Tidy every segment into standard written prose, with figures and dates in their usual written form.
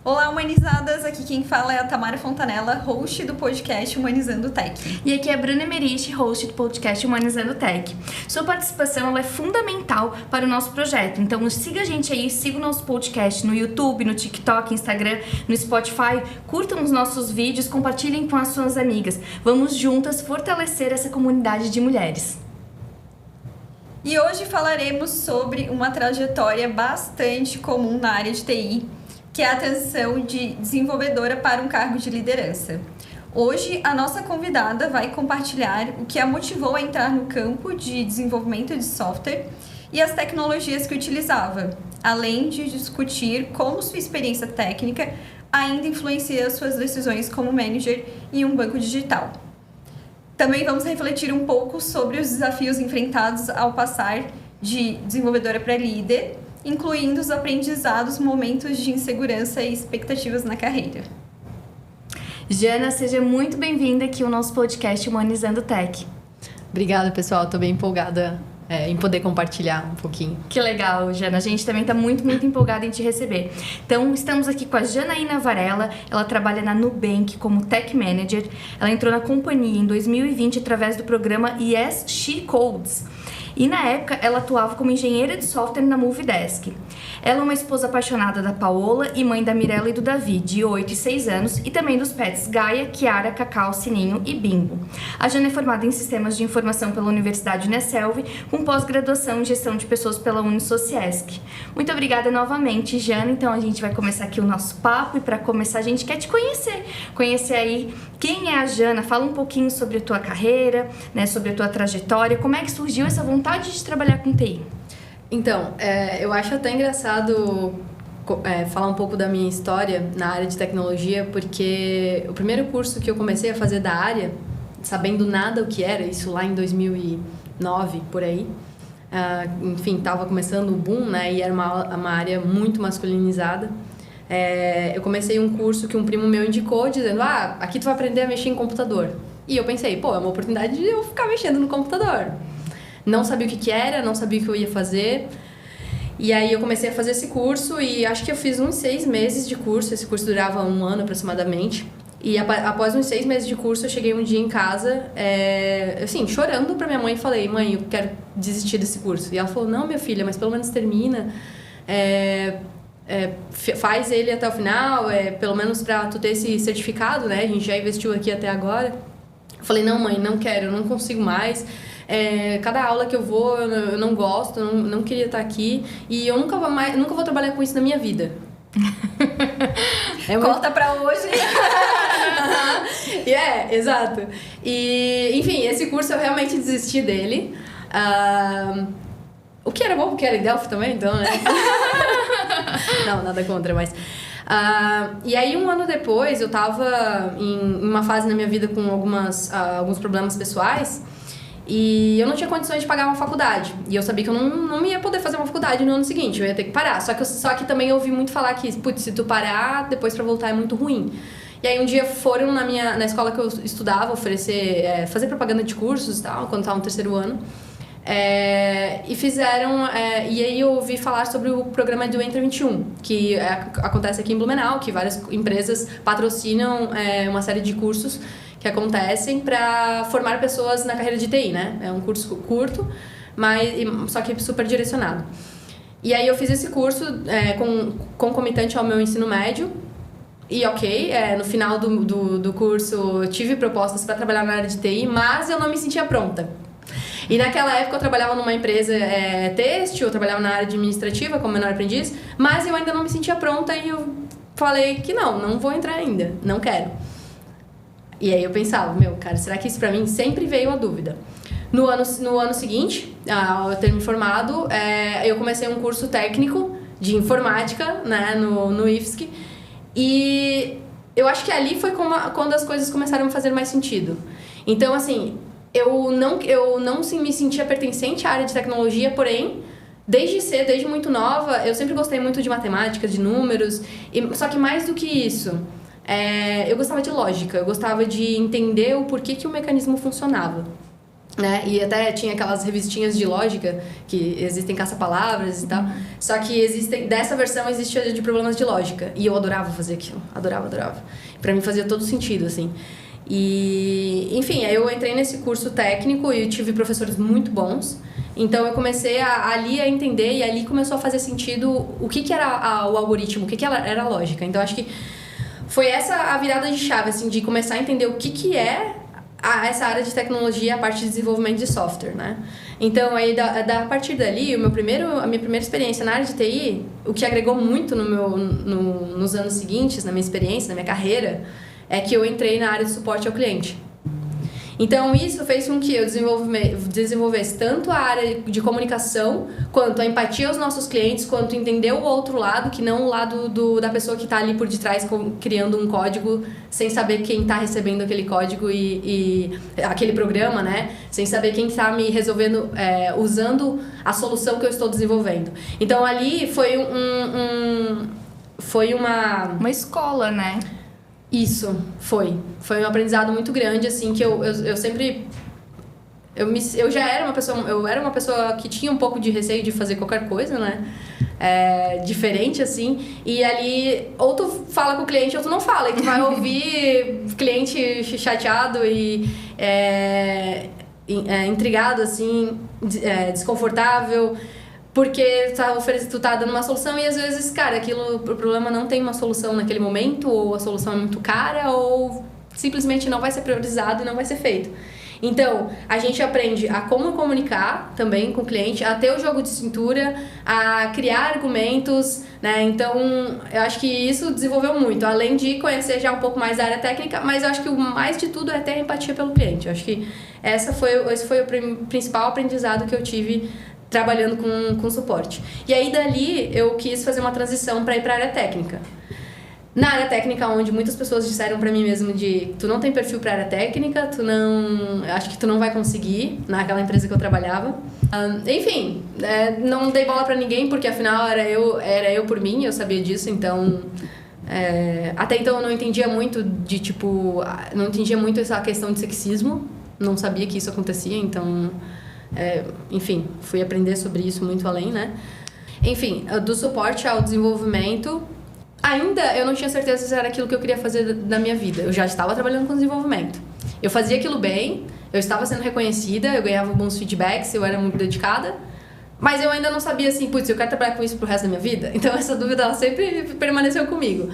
Olá, humanizadas! Aqui quem fala é a Tamara Fontanella, host do podcast Humanizando Tech. E aqui é a Bruna Emerich, host do podcast Humanizando Tech. Sua participação ela é fundamental para o nosso projeto, então siga a gente aí, siga o nosso podcast no YouTube, no TikTok, Instagram, no Spotify, curtam os nossos vídeos, compartilhem com as suas amigas. Vamos juntas fortalecer essa comunidade de mulheres. E hoje falaremos sobre uma trajetória bastante comum na área de TI, que é a transição de desenvolvedora para um cargo de liderança. Hoje, a nossa convidada vai compartilhar o que a motivou a entrar no campo de desenvolvimento de software e as tecnologias que utilizava, além de discutir como sua experiência técnica ainda influencia suas decisões como manager em um banco digital. Também vamos refletir um pouco sobre os desafios enfrentados ao passar de desenvolvedora para líder, incluindo os aprendizados, momentos de insegurança e expectativas na carreira. Jana, seja muito bem-vinda aqui ao nosso podcast Humanizando Tech. Obrigada, pessoal. Estou bem empolgada em poder compartilhar um pouquinho. Que legal, Jana. A gente também está muito empolgada em te receber. Então, estamos aqui com a Janaína Varela. Ela trabalha na Nubank como Tech Manager. Ela entrou na companhia em 2020 através do programa Yes, She Codes. E na época, ela atuava como engenheira de software na Movidesk. Ela é uma esposa apaixonada da Paola e mãe da Mirella e do Davi, de 8 e 6 anos, e também dos pets Gaia, Kiara, Cacau, Sininho e Bimbo. A Jana é formada em Sistemas de Informação pela Universidade Unicelv, com pós-graduação em Gestão de Pessoas pela Unisociesc. Muito obrigada novamente, Jana. Então, a gente vai começar aqui o nosso papo, e para começar, a gente quer te conhecer aí quem é a Jana. Fala um pouquinho sobre a tua carreira, né, sobre a tua trajetória, como é que surgiu essa vontade de trabalhar com TI? Então, eu acho até engraçado falar um pouco da minha história na área de tecnologia, porque o primeiro curso que eu comecei a fazer da área, sabendo nada o que era, isso lá em 2009, por aí, enfim, estava começando o boom, né, e era uma área muito masculinizada. Eu comecei um curso que um primo meu indicou, dizendo, aqui tu vai aprender a mexer em computador. E eu pensei, é uma oportunidade de eu ficar mexendo no computador. Não sabia o que era, não sabia o que eu ia fazer. E aí eu comecei a fazer esse curso e acho que eu fiz uns 6 meses de curso. Esse curso durava 1 ano aproximadamente. E após uns 6 meses de curso, eu cheguei um dia em casa, assim, chorando pra minha mãe e falei, mãe, eu quero desistir desse curso. E ela falou, não, minha filha, mas pelo menos termina. Faz ele até o final, pelo menos pra tu ter esse certificado, né? A gente já investiu aqui até agora. Eu falei, não, mãe, não quero, eu não consigo mais. Cada aula que eu vou, eu não gosto, não queria estar aqui. E eu nunca vou trabalhar com isso na minha vida. Conta pra hoje. Exato. E, enfim, esse curso eu realmente desisti dele. O que era bom, porque era em Delphi também, então, né? Não, nada contra, mas... e aí, 1 ano depois, eu tava em uma fase na minha vida com alguns problemas pessoais. E eu não tinha condições de pagar uma faculdade. E eu sabia que eu não ia poder fazer uma faculdade no ano seguinte. Eu ia ter que parar. Só que também eu ouvi muito falar que, se tu parar, depois pra voltar é muito ruim. E aí um dia foram na escola que eu estudava fazer propaganda de cursos e tal, quando tava no 3º ano. E fizeram... e aí eu ouvi falar sobre o programa do Entra 21, que acontece aqui em Blumenau, que várias empresas patrocinam uma série de cursos que acontecem para formar pessoas na carreira de TI, né? É um curso curto, só que super direcionado. E aí eu fiz esse curso concomitante ao meu ensino médio. E no final do curso eu tive propostas para trabalhar na área de TI, mas eu não me sentia pronta. E naquela época eu trabalhava numa empresa têxtil, eu trabalhava na área administrativa como menor aprendiz, mas eu ainda não me sentia pronta e eu falei que não vou entrar ainda, não quero. E aí eu pensava, cara, será que isso pra mim? Sempre veio a dúvida. No ano seguinte, ao eu ter me formado, eu comecei um curso técnico de informática, né, no IFSC. E eu acho que ali foi quando as coisas começaram a fazer mais sentido. Então, assim, eu não me sentia pertencente à área de tecnologia, porém, desde muito nova, eu sempre gostei muito de matemática, de números. Só que mais do que isso... eu gostava de lógica, eu gostava de entender o porquê que o mecanismo funcionava. né? E até tinha aquelas revistinhas de lógica, que existem caça-palavras e tal. Só que dessa versão existe a de problemas de lógica. E eu adorava fazer aquilo. Adorava. Pra mim fazia todo sentido, assim. E, enfim, aí eu entrei nesse curso técnico e eu tive professores muito bons. Então eu comecei ali a entender e ali começou a fazer sentido o que era o algoritmo, o que era a lógica. Então acho que foi essa a virada de chave, assim, de começar a entender o que é essa área de tecnologia, a parte de desenvolvimento de software, né? Então, aí, a partir dali, a minha primeira experiência na área de TI, o que agregou muito nos anos seguintes, na minha experiência, na minha carreira, é que eu entrei na área de suporte ao cliente. Então, isso fez com que eu desenvolvesse tanto a área de comunicação, quanto a empatia aos nossos clientes, quanto entender o outro lado, que não o lado da pessoa que está ali por detrás criando um código, sem saber quem está recebendo aquele código e aquele programa, né? Sem saber quem está me resolvendo, usando a solução que eu estou desenvolvendo. Então, ali foi uma escola, né? Isso, foi um aprendizado muito grande, assim, que eu sempre... Eu já era uma pessoa que tinha um pouco de receio de fazer qualquer coisa, né? Diferente, assim. E ali, ou tu fala com o cliente ou tu não fala. E tu vai ouvir cliente chateado e intrigado, assim, desconfortável. Porque tu tá dando uma solução e às vezes, cara, o problema não tem uma solução naquele momento, ou a solução é muito cara, ou simplesmente não vai ser priorizado e não vai ser feito. Então, a gente aprende a como comunicar também com o cliente, a ter o jogo de cintura, a criar argumentos, né? Então, eu acho que isso desenvolveu muito, além de conhecer já um pouco mais da área técnica, mas eu acho que o mais de tudo é ter empatia pelo cliente. Eu acho que esse foi o principal aprendizado que eu tive trabalhando com suporte. E aí, dali, eu quis fazer uma transição para ir para a área técnica. Na área técnica, onde muitas pessoas disseram para mim mesmo tu não tem perfil para área técnica, acho que tu não vai conseguir, naquela empresa que eu trabalhava. Enfim, não dei bola para ninguém, porque afinal era eu por mim, eu sabia disso, então... até então eu não entendia muito não entendia muito essa questão de sexismo, não sabia que isso acontecia, então... enfim, fui aprender sobre isso muito além, né? Enfim, do suporte ao desenvolvimento, ainda eu não tinha certeza se era aquilo que eu queria fazer da minha vida. Eu já estava trabalhando com desenvolvimento. Eu fazia aquilo bem, eu estava sendo reconhecida, eu ganhava bons feedbacks, eu era muito dedicada, mas eu ainda não sabia assim, putz, eu quero trabalhar com isso pro resto da minha vida? Então essa dúvida, ela sempre permaneceu comigo.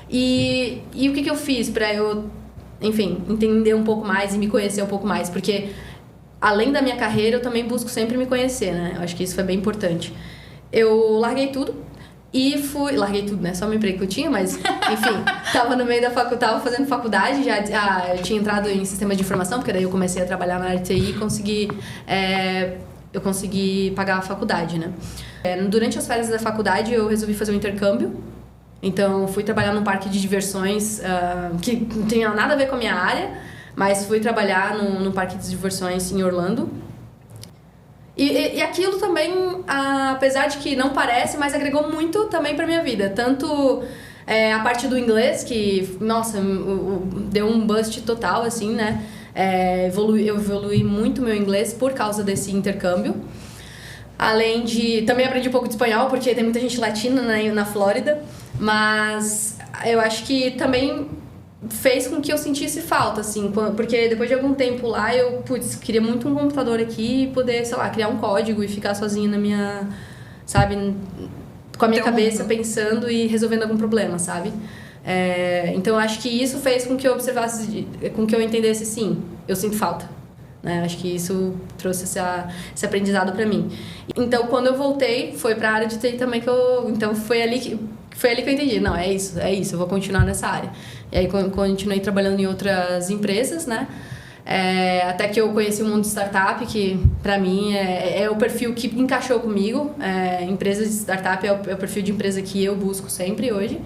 E o que eu fiz para eu, enfim, entender um pouco mais e me conhecer um pouco mais? Porque... além da minha carreira, eu também busco sempre me conhecer, né? Eu acho que isso foi bem importante. Eu larguei tudo e fui... larguei tudo, né? Só o emprego que eu tinha, mas... enfim, tava no meio da faculdade, tava fazendo faculdade, eu tinha entrado em sistema de informação, porque daí eu comecei a trabalhar na área de TI e eu consegui pagar a faculdade, né? Durante as férias da faculdade, eu resolvi fazer um intercâmbio. Então, fui trabalhar num parque de diversões que não tinha nada a ver com a minha área, mas fui trabalhar no parque de diversões em Orlando. E aquilo também, apesar de que não parece, mas agregou muito também pra minha vida. Tanto a parte do inglês, que, nossa, deu um boost total, assim, né? Eu evoluí muito meu inglês por causa desse intercâmbio. Além de... também aprendi um pouco de espanhol, porque tem muita gente latina na Flórida. Mas eu acho que também... fez com que eu sentisse falta, assim, porque depois de algum tempo lá, eu, queria muito um computador aqui e poder, sei lá, criar um código e ficar sozinha na minha, sabe, com a minha cabeça pensando e resolvendo algum problema, sabe? Então, eu acho que isso fez com que eu observasse, com que eu entendesse, sim, eu sinto falta, né? Acho que isso trouxe esse aprendizado pra mim. Então, quando eu voltei, foi pra área de TI também então, foi ali que eu entendi, não, é isso, eu vou continuar nessa área. E aí continuei trabalhando em outras empresas, né? Até que eu conheci o mundo de startup, que pra mim é o perfil que encaixou comigo. Empresas de startup é o perfil de empresa que eu busco sempre hoje.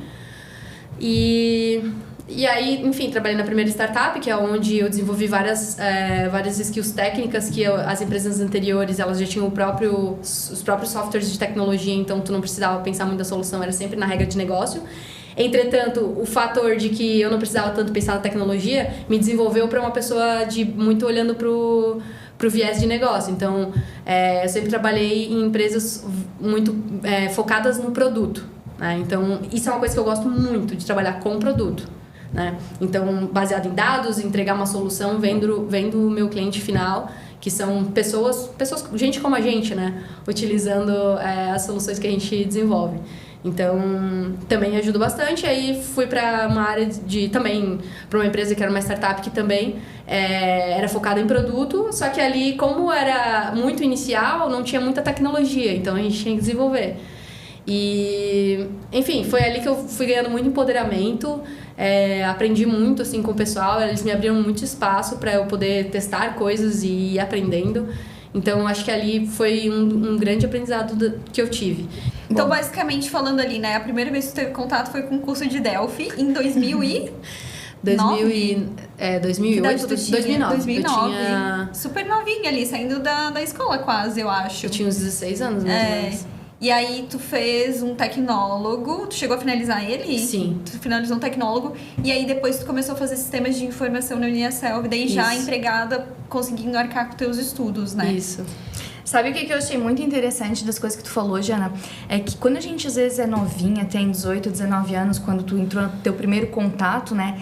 E aí, enfim, trabalhei na primeira startup, que é onde eu desenvolvi várias skills técnicas que as empresas anteriores, elas já tinham os próprios softwares de tecnologia, então tu não precisava pensar muito da solução, era sempre na regra de negócio. Entretanto, o fator de que eu não precisava tanto pensar na tecnologia me desenvolveu para uma pessoa muito olhando pro pro viés de negócio. Então, eu sempre trabalhei em empresas muito focadas no produto, né? Então, isso é uma coisa que eu gosto muito, de trabalhar com produto, né? Então, baseado em dados, entregar uma solução, vendo o meu cliente final, que são pessoas, gente como a gente, né? Utilizando as soluções que a gente desenvolve. Então, também ajuda bastante. Aí fui para uma área também para uma empresa que era uma startup que também era focada em produto, só que ali, como era muito inicial, não tinha muita tecnologia, então a gente tinha que desenvolver. E, enfim, foi ali que eu fui ganhando muito empoderamento, aprendi muito assim com o pessoal, eles me abriram muito espaço para eu poder testar coisas e ir aprendendo. Então, acho que ali foi um grande aprendizado que eu tive. Então, basicamente, falando ali, né? A primeira vez que você teve contato foi com o curso de Delphi, em 2008, 2009. 2009. Eu tinha... Super novinha ali, saindo da escola quase, eu acho. Eu tinha uns 16 anos, mais ou menos. E aí tu fez um tecnólogo, tu chegou a finalizar ele? Sim. Tu finalizou um tecnólogo, e aí depois tu começou a fazer sistemas de informação na Uniaselv, daí já empregada, conseguindo arcar com teus estudos, né? Isso. Sabe o que eu achei muito interessante das coisas que tu falou, Jana? É que quando a gente às vezes é novinha, tem 18, 19 anos, quando tu entrou no teu primeiro contato, né?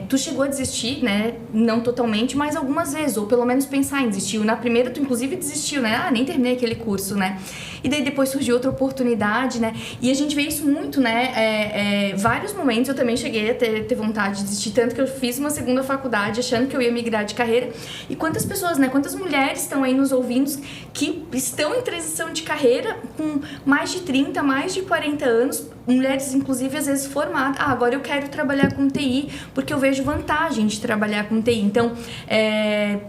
Tu chegou a desistir, né? Não totalmente, mas algumas vezes, ou pelo menos pensar em desistir. Na primeira tu inclusive desistiu, né? Nem terminei aquele curso, né? E daí depois surgiu outra oportunidade, né? E a gente vê isso muito, né? Vários momentos eu também cheguei a ter vontade de desistir, tanto que eu fiz uma segunda faculdade achando que eu ia migrar de carreira. E quantas pessoas, né? Quantas mulheres estão aí nos ouvindo que estão em transição de carreira com mais de 30, mais de 40 anos, mulheres inclusive às vezes formadas. Agora eu quero trabalhar com TI porque eu vejo vantagem de trabalhar com TI. Então,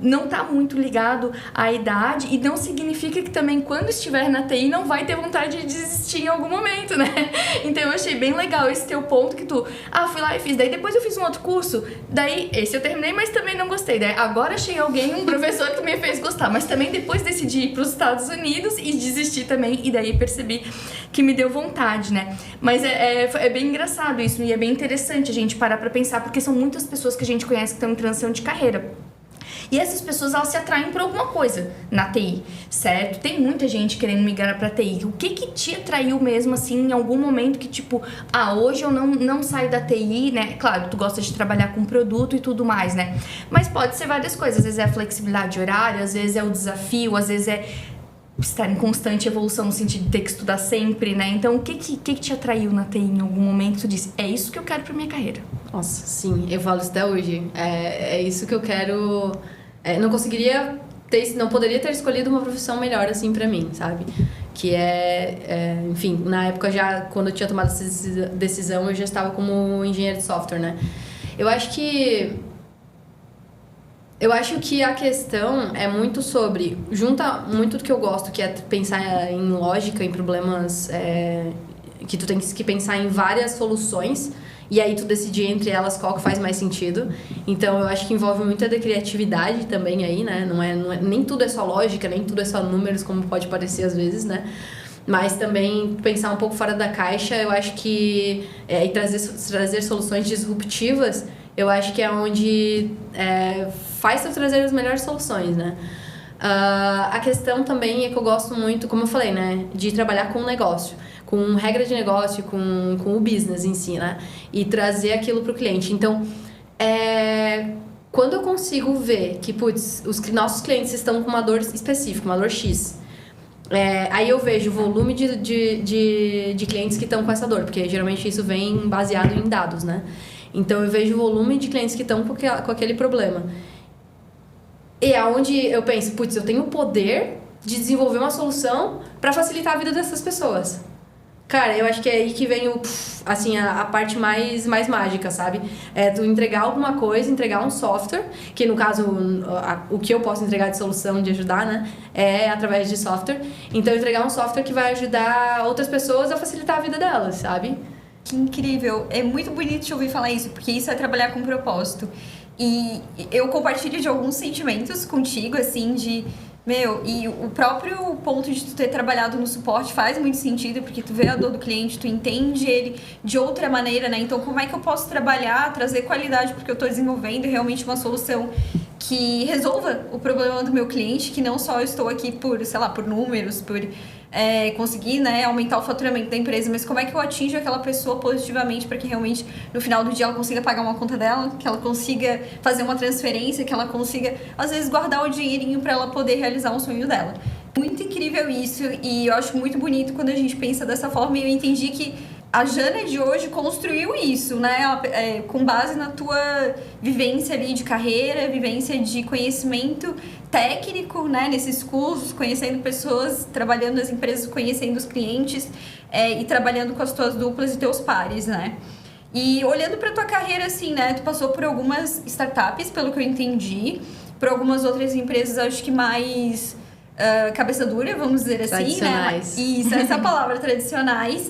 não está muito ligado à idade e não significa que também quando estiver na TI não vai ter vontade de desistir em algum momento, né? Então eu achei bem legal esse teu ponto que tu, fui lá e fiz. Daí depois eu fiz um outro curso, daí esse eu terminei, mas também não gostei. Daí agora achei um professor que me fez gostar, mas também depois decidi ir para os Estados Unidos e desistir também, e daí percebi que me deu vontade, né? Mas é bem engraçado isso, e é bem interessante a gente parar para pensar, porque são muitas pessoas que a gente conhece que estão em transição de carreira. E essas pessoas, elas se atraem por alguma coisa na TI, certo? Tem muita gente querendo migrar pra TI. O que te atraiu mesmo, assim, em algum momento que, tipo, hoje eu não saio da TI, né? Claro, tu gosta de trabalhar com produto e tudo mais, né? Mas pode ser várias coisas. Às vezes é a flexibilidade de horário, às vezes é o desafio, às vezes é estar em constante evolução no sentido de ter que estudar sempre, né? Então, o que te atraiu na TI em algum momento? Tu disse, é isso que eu quero pra minha carreira. Nossa, sim, eu falo isso até hoje. É isso que eu quero... não poderia ter escolhido uma profissão melhor, assim, pra mim, sabe? Que enfim, na época já, quando eu tinha tomado essa decisão, eu já estava como engenheiro de software, né? Eu acho que a questão é muito sobre... Junta muito do que eu gosto, que é pensar em lógica, em problemas... que tu tem que pensar em várias soluções, e aí tu decidir entre elas qual que faz mais sentido. Então, eu acho que envolve muita da criatividade também aí, né? Nem tudo é só lógica, nem tudo é só números, como pode parecer às vezes, né? Mas também pensar um pouco fora da caixa, eu acho que... e trazer soluções disruptivas, eu acho que é onde faz tu trazer as melhores soluções, né? A questão também é que eu gosto muito, como eu falei, né? De trabalhar com o negócio, com regra de negócio, com o business em si, né? E trazer aquilo para o cliente. Então, quando eu consigo ver que, os nossos clientes estão com uma dor específica, uma dor X, aí eu vejo o volume de clientes que estão com essa dor, porque geralmente isso vem baseado em dados, né? Então, eu vejo o volume de clientes que estão com aquele problema. E é onde eu penso, eu tenho o poder de desenvolver uma solução para facilitar a vida dessas pessoas. Cara, eu acho que é aí que vem a parte mais mágica, sabe? Tu entregar alguma coisa, entregar um software, que no caso, o que eu posso entregar de solução, de ajudar, né? É através de software. Então, entregar um software que vai ajudar outras pessoas a facilitar a vida delas, sabe? Que incrível. É muito bonito te ouvir falar isso, porque isso é trabalhar com propósito. E eu compartilho de alguns sentimentos contigo, assim, e o próprio ponto de tu ter trabalhado no suporte faz muito sentido, porque tu vê a dor do cliente, tu entende ele de outra maneira, né? Então, como é que eu posso trabalhar, trazer qualidade porque eu tô desenvolvendo realmente uma solução que resolva o problema do meu cliente, que não só eu estou aqui por, sei lá, por números, por conseguir, né, aumentar o faturamento da empresa, mas como é que eu atinjo aquela pessoa positivamente para que realmente no final do dia ela consiga pagar uma conta dela, que ela consiga fazer uma transferência, que ela consiga, às vezes, guardar o dinheirinho para ela poder realizar um sonho dela. Muito incrível isso, e eu acho muito bonito quando a gente pensa dessa forma, e eu entendi que a Jana de hoje construiu isso, né? Com base na tua vivência ali de carreira, vivência de conhecimento técnico, né? Nesses cursos, conhecendo pessoas, trabalhando nas empresas, conhecendo os clientes e trabalhando com as tuas duplas e teus pares, né? E olhando para tua carreira, assim, né? Tu passou por algumas startups, pelo que eu entendi, por algumas outras empresas, acho que mais cabeça dura, vamos dizer assim, tradicionais. Né? Isso, essa palavra, tradicionais.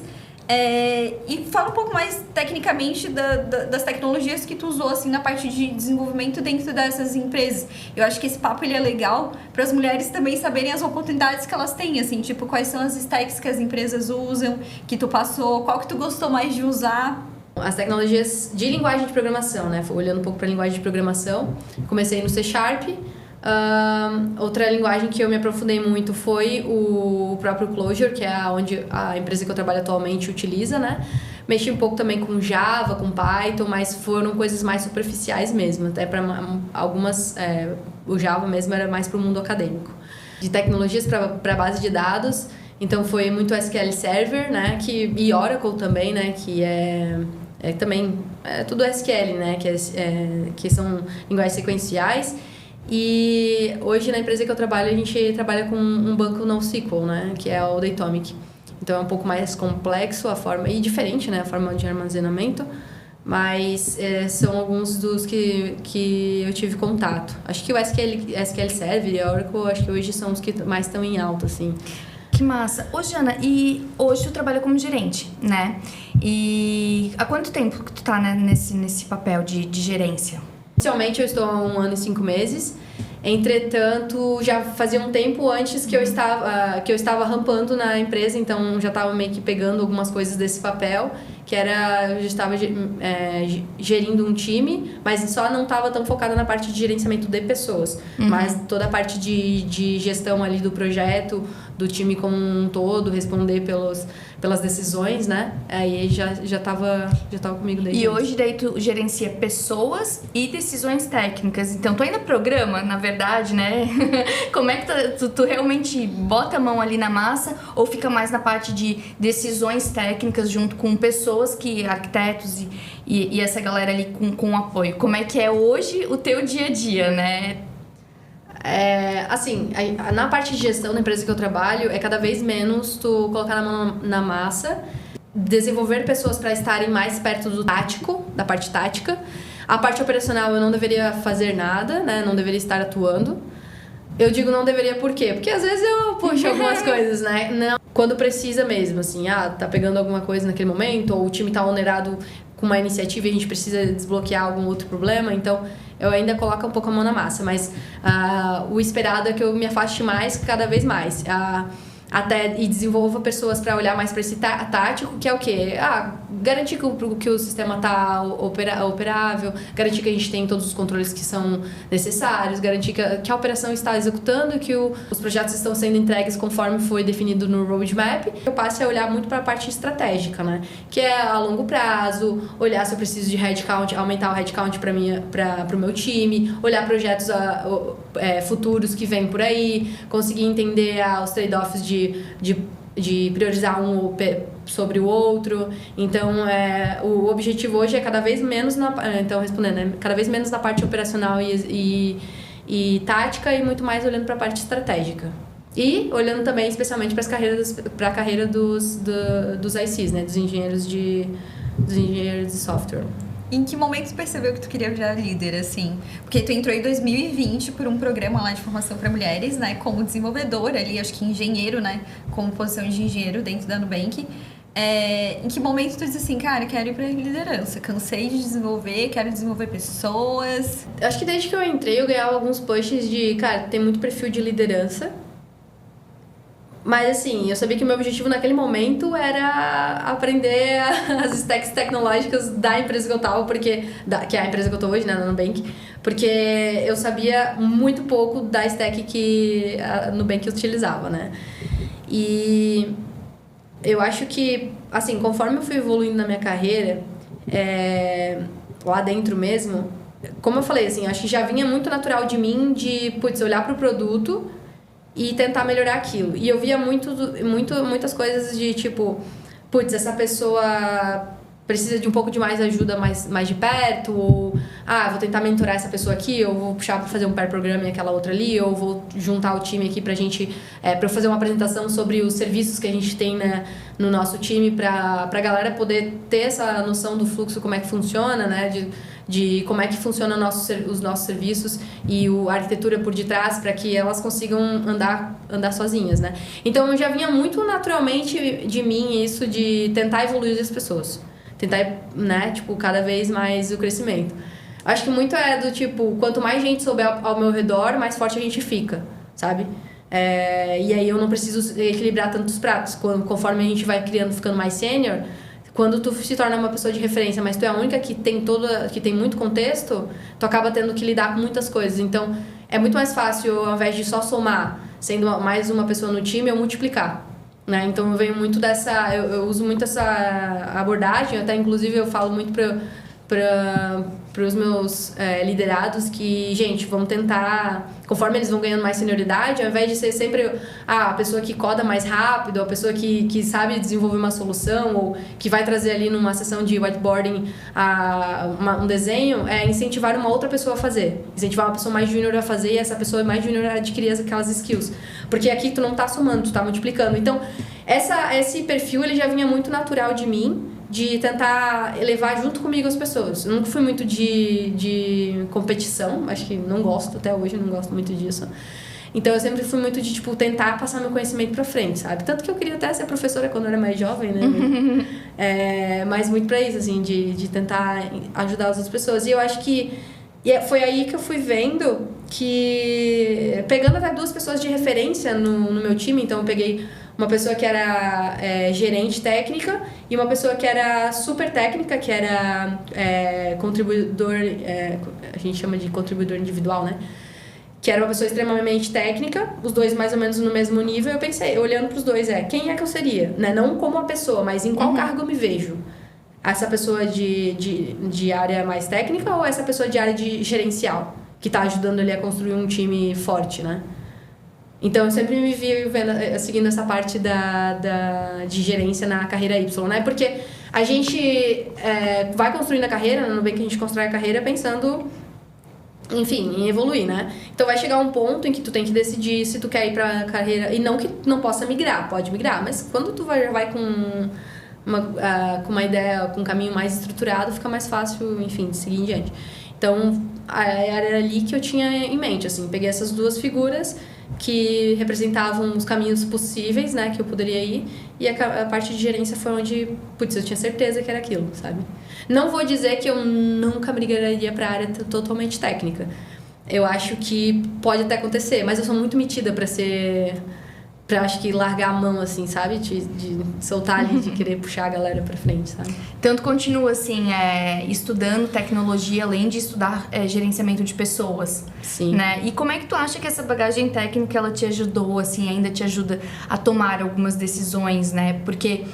E fala um pouco mais tecnicamente das tecnologias que tu usou assim na parte de desenvolvimento dentro dessas empresas. Eu acho que esse papo ele é legal para as mulheres também saberem as oportunidades que elas têm, assim, tipo, quais são as stacks que as empresas usam, que tu passou, qual que tu gostou mais de usar. As tecnologias de linguagem de programação, né? Olhando um pouco para a linguagem de programação, comecei no C#. Outra linguagem que eu me aprofundei muito foi o próprio Clojure, que é onde a empresa que eu trabalho atualmente utiliza, né? Mexi um pouco também com Java, com Python, mas foram coisas mais superficiais mesmo. Até para algumas, o Java mesmo era mais para o mundo acadêmico. De tecnologias para base de dados, então foi muito SQL Server, né? E Oracle também, né? Que também tudo SQL, né? Que são linguagens sequenciais. E hoje na empresa que eu trabalho, a gente trabalha com um banco NoSQL, né? Que é o Datomic. Então é um pouco mais complexo a forma, e diferente, né? A forma de armazenamento, mas são alguns dos que eu tive contato. Acho que o SQL Server e Oracle, acho que hoje são os que mais estão em alta, assim. Que massa. Ô, Jana, e hoje tu trabalha como gerente, né? E há quanto tempo que tu tá, né, nesse papel de gerência? Inicialmente eu estou há 1 ano e 5 meses. Entretanto, já fazia um tempo antes que eu estava rampando na empresa, então já estava meio que pegando algumas coisas desse papel, que era, eu já estava gerindo um time, mas só não estava tão focada na parte de gerenciamento de pessoas, mas toda a parte de gestão ali do projeto, do time como um todo, responder pelas decisões, né? Aí já tava comigo desde E hoje daí tu gerencia pessoas e decisões técnicas. Então tu ainda programa, na verdade, né? Como é que tu realmente bota a mão ali na massa ou fica mais na parte de decisões técnicas junto com pessoas arquitetos e essa galera ali com apoio? Como é que é hoje o teu dia a dia, né? Assim, na parte de gestão da empresa que eu trabalho, é cada vez menos tu colocar a mão na massa, desenvolver pessoas para estarem mais perto do tático, da parte tática. A parte operacional eu não deveria fazer nada, né? Não deveria estar atuando. Eu digo não deveria por quê? Porque às vezes eu puxo algumas coisas, né? Não, quando precisa mesmo, assim, tá pegando alguma coisa naquele momento, ou o time tá onerado com uma iniciativa e a gente precisa desbloquear algum outro problema, então eu ainda coloco um pouco a mão na massa, mas o esperado é que eu me afaste mais, cada vez mais, e desenvolva pessoas para olhar mais para esse tático, que é o quê? Garantir que o sistema está operável, garantir que a gente tem todos os controles que são necessários, garantir que a operação está executando, que os projetos estão sendo entregues conforme foi definido no roadmap. Eu passo a olhar muito para a parte estratégica, né? Que é a longo prazo, olhar se eu preciso de headcount, aumentar o headcount para o meu time, olhar projetos futuros que vêm por aí, conseguir entender os trade-offs de priorizar um sobre o outro. Então, o objetivo hoje é cada vez menos cada vez menos na parte operacional e tática, e muito mais olhando para a parte estratégica. E olhando também especialmente para a carreira dos ICs, né, dos engenheiros de software. Em que momento tu percebeu que tu queria virar líder, assim? Porque tu entrou em 2020 por um programa lá de formação para mulheres, né? Como desenvolvedora ali, acho que engenheiro, né? Como posição de engenheiro dentro da Nubank. Em que momento tu disse assim, cara, quero ir pra liderança, cansei de desenvolver, quero desenvolver pessoas? Acho que desde que eu entrei, eu ganhava alguns posts de, cara, tem muito perfil de liderança. Mas assim, eu sabia que o meu objetivo naquele momento era aprender as stacks tecnológicas da empresa que eu tava, que é a empresa que eu tô hoje, né, na Nubank, Porque eu sabia muito pouco da stack que a Nubank utilizava, né? E eu acho que, assim, conforme eu fui evoluindo na minha carreira, lá dentro mesmo, como eu falei, assim, acho que já vinha muito natural de mim de, olhar pro produto e tentar melhorar aquilo. E eu via muitas coisas de, tipo, essa pessoa precisa de um pouco de mais ajuda mais de perto, ou vou tentar mentorar essa pessoa aqui, ou vou puxar para fazer um pair programming aquela outra ali, ou vou juntar o time aqui pra gente, pra eu fazer uma apresentação sobre os serviços que a gente tem, né, no nosso time, pra galera poder ter essa noção do fluxo, como é que funciona, né, de como é que funcionam os nossos serviços e a arquitetura por detrás, para que elas consigam andar sozinhas, né. Então, já vinha muito naturalmente de mim isso de tentar evoluir as pessoas. Tentar, né, tipo, cada vez mais o crescimento. Acho que muito do tipo, quanto mais gente souber ao meu redor, mais forte a gente fica, sabe? E aí eu não preciso equilibrar tantos pratos. Conforme a gente vai ficando mais sênior, quando tu se torna uma pessoa de referência, mas tu é a única que tem muito contexto, tu acaba tendo que lidar com muitas coisas. Então, é muito mais fácil, ao invés de só somar, sendo mais uma pessoa no time, eu multiplicar. Né? Então eu venho muito eu uso muito essa abordagem, até inclusive eu falo muito para os meus liderados que, gente, vamos tentar, conforme eles vão ganhando mais senioridade, ao invés de ser sempre a pessoa que coda mais rápido, a pessoa que sabe desenvolver uma solução, ou que vai trazer ali numa sessão de whiteboarding um desenho, incentivar uma outra pessoa a fazer. Incentivar uma pessoa mais júnior a fazer e essa pessoa mais júnior a adquirir aquelas skills. Porque aqui tu não tá somando, tu tá multiplicando. Então, esse perfil ele já vinha muito natural de mim, de tentar levar junto comigo as pessoas. Eu nunca fui muito de competição, acho que não gosto, até hoje não gosto muito disso. Então eu sempre fui muito de, tipo, tentar passar meu conhecimento pra frente, sabe? Tanto que eu queria até ser professora quando eu era mais jovem, né? Mas muito pra isso, assim, de tentar ajudar as outras pessoas. E eu acho que foi aí que eu fui vendo que, pegando até 2 pessoas de referência no meu time, então eu peguei uma pessoa que era gerente técnica e uma pessoa que era super técnica, que era contribuidor, a gente chama de contribuidor individual, né? Que era uma pessoa extremamente técnica, os dois mais ou menos no mesmo nível. Eu pensei, olhando para os dois, quem é que eu seria? Né? Não como uma pessoa, mas em qual cargo eu me vejo? Essa pessoa de área mais técnica ou essa pessoa de área de gerencial, que está ajudando ali a construir um time forte, né? Então, eu sempre me vi seguindo essa parte de gerência na carreira Y, né? Porque a gente vai construindo a carreira, no bem que a gente constrói a carreira pensando, enfim, em evoluir, né? Então, vai chegar um ponto em que tu tem que decidir se tu quer ir pra carreira, e não que não possa migrar, pode migrar, mas quando tu vai com uma ideia, com um caminho mais estruturado, fica mais fácil, enfim, de seguir em diante. Então, era ali que eu tinha em mente, assim, peguei essas 2 figuras que representavam os caminhos possíveis, né, que eu poderia ir, e a parte de gerência foi onde, eu tinha certeza que era aquilo, sabe? Não vou dizer que eu nunca migraria para a área totalmente técnica. Eu acho que pode até acontecer, mas eu sou muito metida para acho que largar a mão, assim, sabe? De soltar ali, de querer puxar a galera pra frente, sabe? Então, tu continua, assim, estudando tecnologia, além de estudar gerenciamento de pessoas. Sim. Né? E como é que tu acha que essa bagagem técnica, ela te ajudou, assim, ainda te ajuda a tomar algumas decisões, né? Porque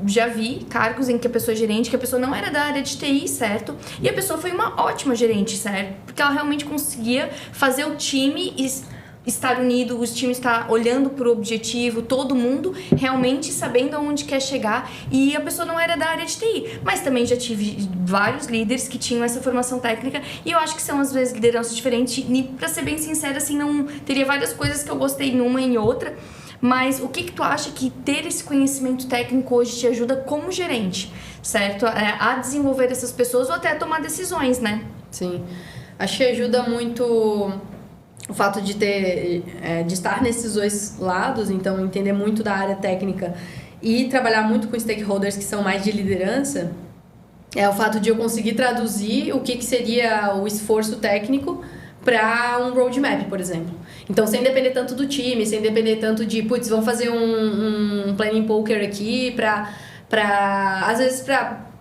já vi cargos em que a pessoa é gerente, que a pessoa não era da área de TI, certo? E a pessoa foi uma ótima gerente, certo? Porque ela realmente conseguia fazer o time estar unido, o time estar olhando para o objetivo, todo mundo realmente sabendo aonde quer chegar, e a pessoa não era da área de TI. Mas também já tive vários líderes que tinham essa formação técnica, e eu acho que são às vezes lideranças diferentes, e pra ser bem sincera, assim, não teria várias coisas que eu gostei em uma e em outra. Mas o que tu acha que ter esse conhecimento técnico hoje te ajuda como gerente, certo? A desenvolver essas pessoas ou até a tomar decisões, né? Sim. Acho que ajuda muito o fato de estar nesses 2 lados, então entender muito da área técnica e trabalhar muito com stakeholders que são mais de liderança, o fato de eu conseguir traduzir o que seria o esforço técnico para um roadmap, por exemplo. Então, sem depender tanto do time, sem depender tanto de, vamos fazer um planning poker aqui às vezes,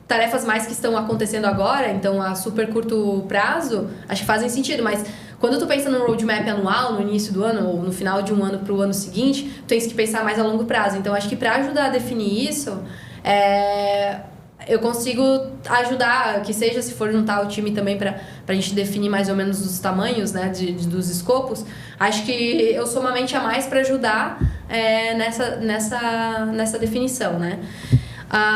tarefas mais que estão acontecendo agora, então a super curto prazo, acho que fazem sentido, mas quando tu pensa no roadmap anual, no início do ano, ou no final de um ano para o ano seguinte, tu tens que pensar mais a longo prazo. Então, acho que para ajudar a definir isso, eu consigo ajudar, que seja se for juntar o time também para a gente definir mais ou menos os tamanhos, né, dos escopos. Acho que eu sou uma mente a mais para ajudar nessa definição, né?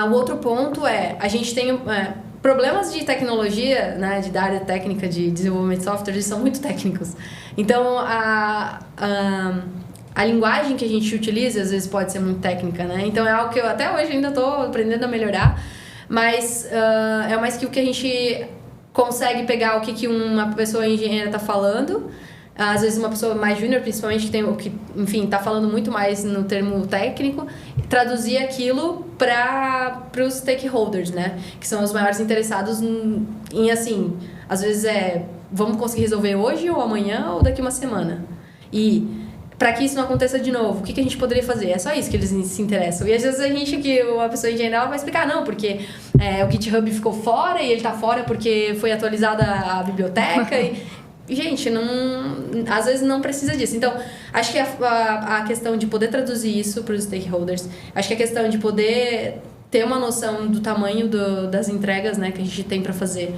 O outro ponto a gente tem problemas de tecnologia, né, da área técnica de desenvolvimento de software, eles são muito técnicos. Então, a linguagem que a gente utiliza, às vezes, pode ser muito técnica, né? Então, é algo que eu até hoje ainda estou aprendendo a melhorar, mas é uma skill que a gente consegue pegar o que uma pessoa engenheira está falando. Às vezes uma pessoa mais júnior, principalmente, enfim, tá falando muito mais no termo técnico, traduzir aquilo para os stakeholders, né? Que são os maiores interessados em, assim, às vezes vamos conseguir resolver hoje ou amanhã ou daqui uma semana. E para que isso não aconteça de novo, o que a gente poderia fazer? É só isso que eles se interessam. E às vezes a pessoa em geral vai explicar, não, porque o GitHub ficou fora e ele tá fora porque foi atualizada a biblioteca Gente, às vezes não precisa disso. Então, acho que a questão de poder traduzir isso para os stakeholders, acho que a questão de poder ter uma noção do tamanho das entregas, né, que a gente tem para fazer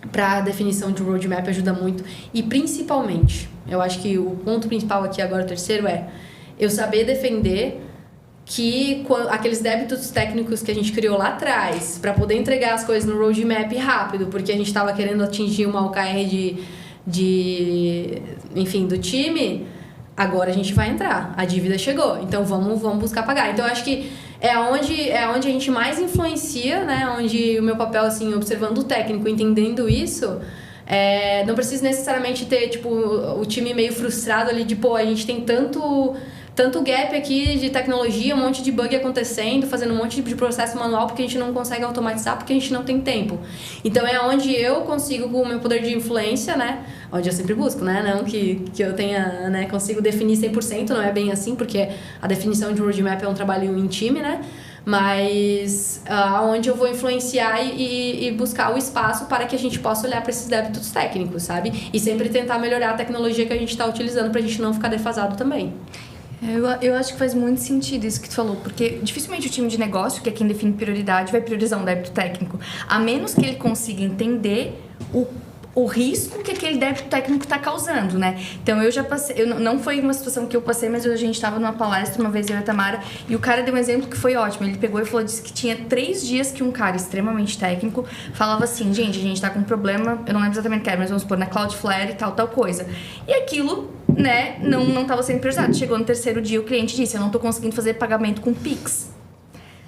para a definição de roadmap ajuda muito. E principalmente, eu acho que o ponto principal aqui agora, o terceiro, eu saber defender que aqueles débitos técnicos que a gente criou lá atrás para poder entregar as coisas no roadmap rápido, porque a gente estava querendo atingir uma OKR enfim, do time, agora a gente vai entrar, a dívida chegou, então vamos buscar pagar. Então, eu acho que é onde a gente mais influencia, né? Onde o meu papel, assim, observando o técnico, entendendo isso, não precisa necessariamente ter, tipo, o time meio frustrado ali de, a gente tem tanto gap aqui de tecnologia, um monte de bug acontecendo, fazendo um monte de processo manual porque a gente não consegue automatizar, porque a gente não tem tempo. Então, é onde eu consigo, com o meu poder de influência, né? Onde eu sempre busco, né? Não que eu tenha, né? Consigo definir 100%, não é bem assim, porque a definição de roadmap é um trabalho em time, né? Mas onde eu vou influenciar e buscar o espaço para que a gente possa olhar para esses débitos técnicos, sabe? E sempre tentar melhorar a tecnologia que a gente está utilizando para a gente não ficar defasado também. Eu acho que faz muito sentido isso que tu falou, porque dificilmente o time de negócio, que é quem define prioridade, vai priorizar um débito técnico, a menos que ele consiga entender o risco que aquele débito técnico está causando, né? Então, eu já passei... não foi uma situação que eu passei, mas a gente estava numa palestra uma vez, eu e a Tamara, e o cara deu um exemplo que foi ótimo. Ele pegou e disse que tinha 3 dias que um cara extremamente técnico falava assim, gente, a gente tá com um problema, eu não lembro exatamente o que era, mas vamos supor, na Cloudflare e tal coisa. E aquilo, né, não estava sendo priorizado. Chegou no 3º dia, o cliente disse, eu não tô conseguindo fazer pagamento com Pix.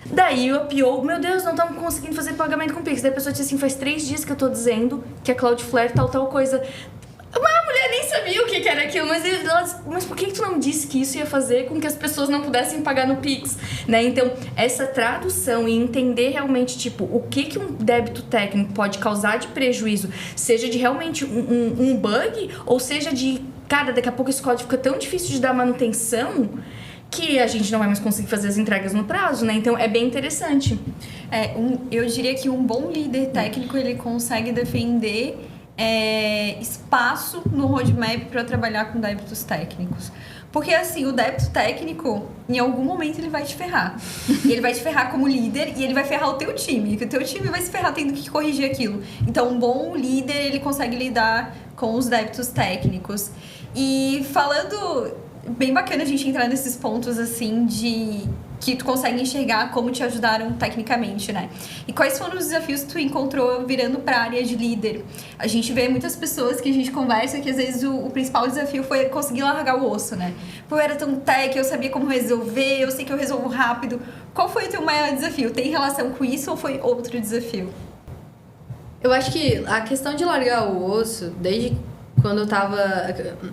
Daí o PO, meu Deus, não estamos conseguindo fazer pagamento com Pix. Daí a pessoa disse assim, faz 3 dias que eu tô dizendo que a Cloudflare tal coisa. Uma mulher nem sabia o que era aquilo, mas por que tu não disse que isso ia fazer com que as pessoas não pudessem pagar no Pix? Né? Então, essa tradução e entender realmente, tipo, o que um débito técnico pode causar de prejuízo, seja de realmente um bug, ou seja de, cara, daqui a pouco esse código fica tão difícil de dar manutenção que a gente não vai mais conseguir fazer as entregas no prazo, né? Então, é bem interessante. Eu diria que um bom líder técnico, ele consegue defender espaço no roadmap para trabalhar com débitos técnicos. Porque, assim, o débito técnico, em algum momento, ele vai te ferrar. E ele vai te ferrar como líder e ele vai ferrar o teu time. Que o teu time vai se ferrar tendo que corrigir aquilo. Então, um bom líder, ele consegue lidar com os débitos técnicos. E falando... Bem bacana a gente entrar nesses pontos, assim, de que tu consegue enxergar como te ajudaram tecnicamente, né? E quais foram os desafios que tu encontrou virando pra área de líder? A gente vê muitas pessoas que a gente conversa que às vezes o principal desafio foi conseguir largar o osso, né? Pô, eu era tão tech, eu sabia como resolver, eu sei que eu resolvo rápido. Qual foi o teu maior desafio? Tem relação com isso ou foi outro desafio? Eu acho que a questão de largar o osso, desde quando eu tava...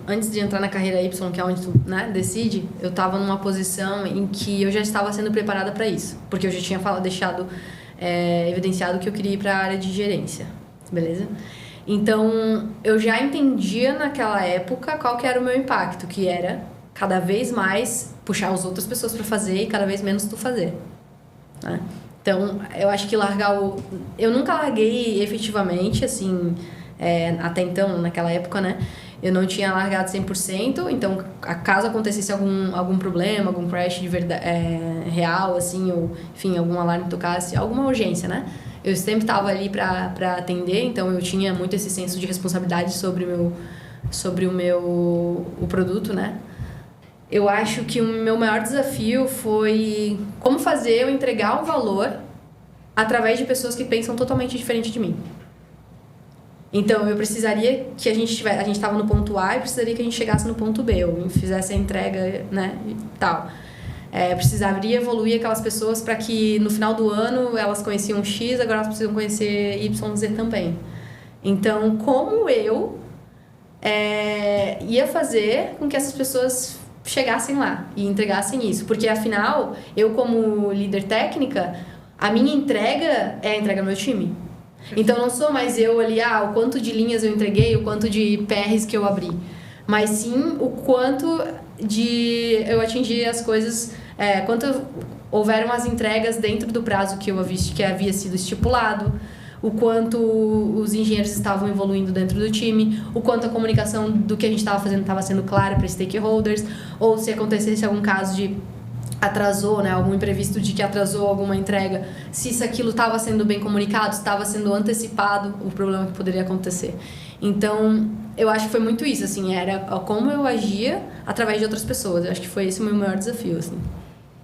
Antes de entrar na carreira Y, que é onde tu, né, decide, eu tava numa posição em que eu já estava sendo preparada para isso. Porque eu já tinha deixado evidenciado que eu queria ir para a área de gerência. Beleza? Então, eu já entendia naquela época qual que era o meu impacto, que era cada vez mais puxar as outras pessoas para fazer e cada vez menos tu fazer. Né? Então, eu acho que eu nunca larguei efetivamente, assim, até então, naquela época, né? Eu não tinha largado 100%, então, caso acontecesse algum problema, algum crash de verdade, real, assim, ou, enfim, algum alarme tocasse, alguma urgência, né? Eu sempre estava ali para atender, então eu tinha muito esse senso de responsabilidade sobre o produto, né? Eu acho que o meu maior desafio foi como fazer eu entregar um valor através de pessoas que pensam totalmente diferente de mim. Então, eu precisaria que a gente estava no ponto A e precisaria que a gente chegasse no ponto B, ou fizesse a entrega, né, e tal. Precisaria evoluir aquelas pessoas para que no final do ano elas conheciam X, agora elas precisam conhecer Y, Z também. Então, como eu ia fazer com que essas pessoas chegassem lá e entregassem isso? Porque, afinal, eu como líder técnica, a minha entrega é a entrega do meu time. Então, não sou mais eu ali, o quanto de linhas eu entreguei, o quanto de PRs que eu abri. Mas sim o quanto eu atingi as coisas, quanto houveram as entregas dentro do prazo que havia sido estipulado, o quanto os engenheiros estavam evoluindo dentro do time, o quanto a comunicação do que a gente estava fazendo estava sendo clara para stakeholders, ou se acontecesse algum caso de atrasou, né, algum imprevisto de que atrasou alguma entrega, se aquilo estava sendo bem comunicado, estava sendo antecipado o problema que poderia acontecer. Então, eu acho que foi muito isso, assim, era como eu agia através de outras pessoas. Eu acho que foi esse o meu maior desafio, assim.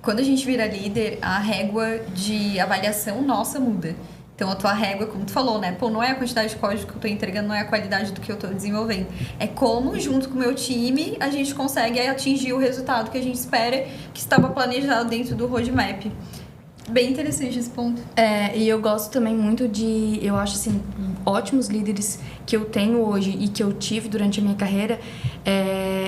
Quando a gente vira líder, a régua de avaliação nossa muda. Então, a tua régua, como tu falou, né? Não é a quantidade de código que eu tô entregando, não é a qualidade do que eu tô desenvolvendo. É como, junto com o meu time, a gente consegue atingir o resultado que a gente espera, que estava planejado dentro do roadmap. Bem interessante esse ponto. E eu gosto também muito eu acho assim, ótimos líderes que eu tenho hoje e que eu tive durante a minha carreira.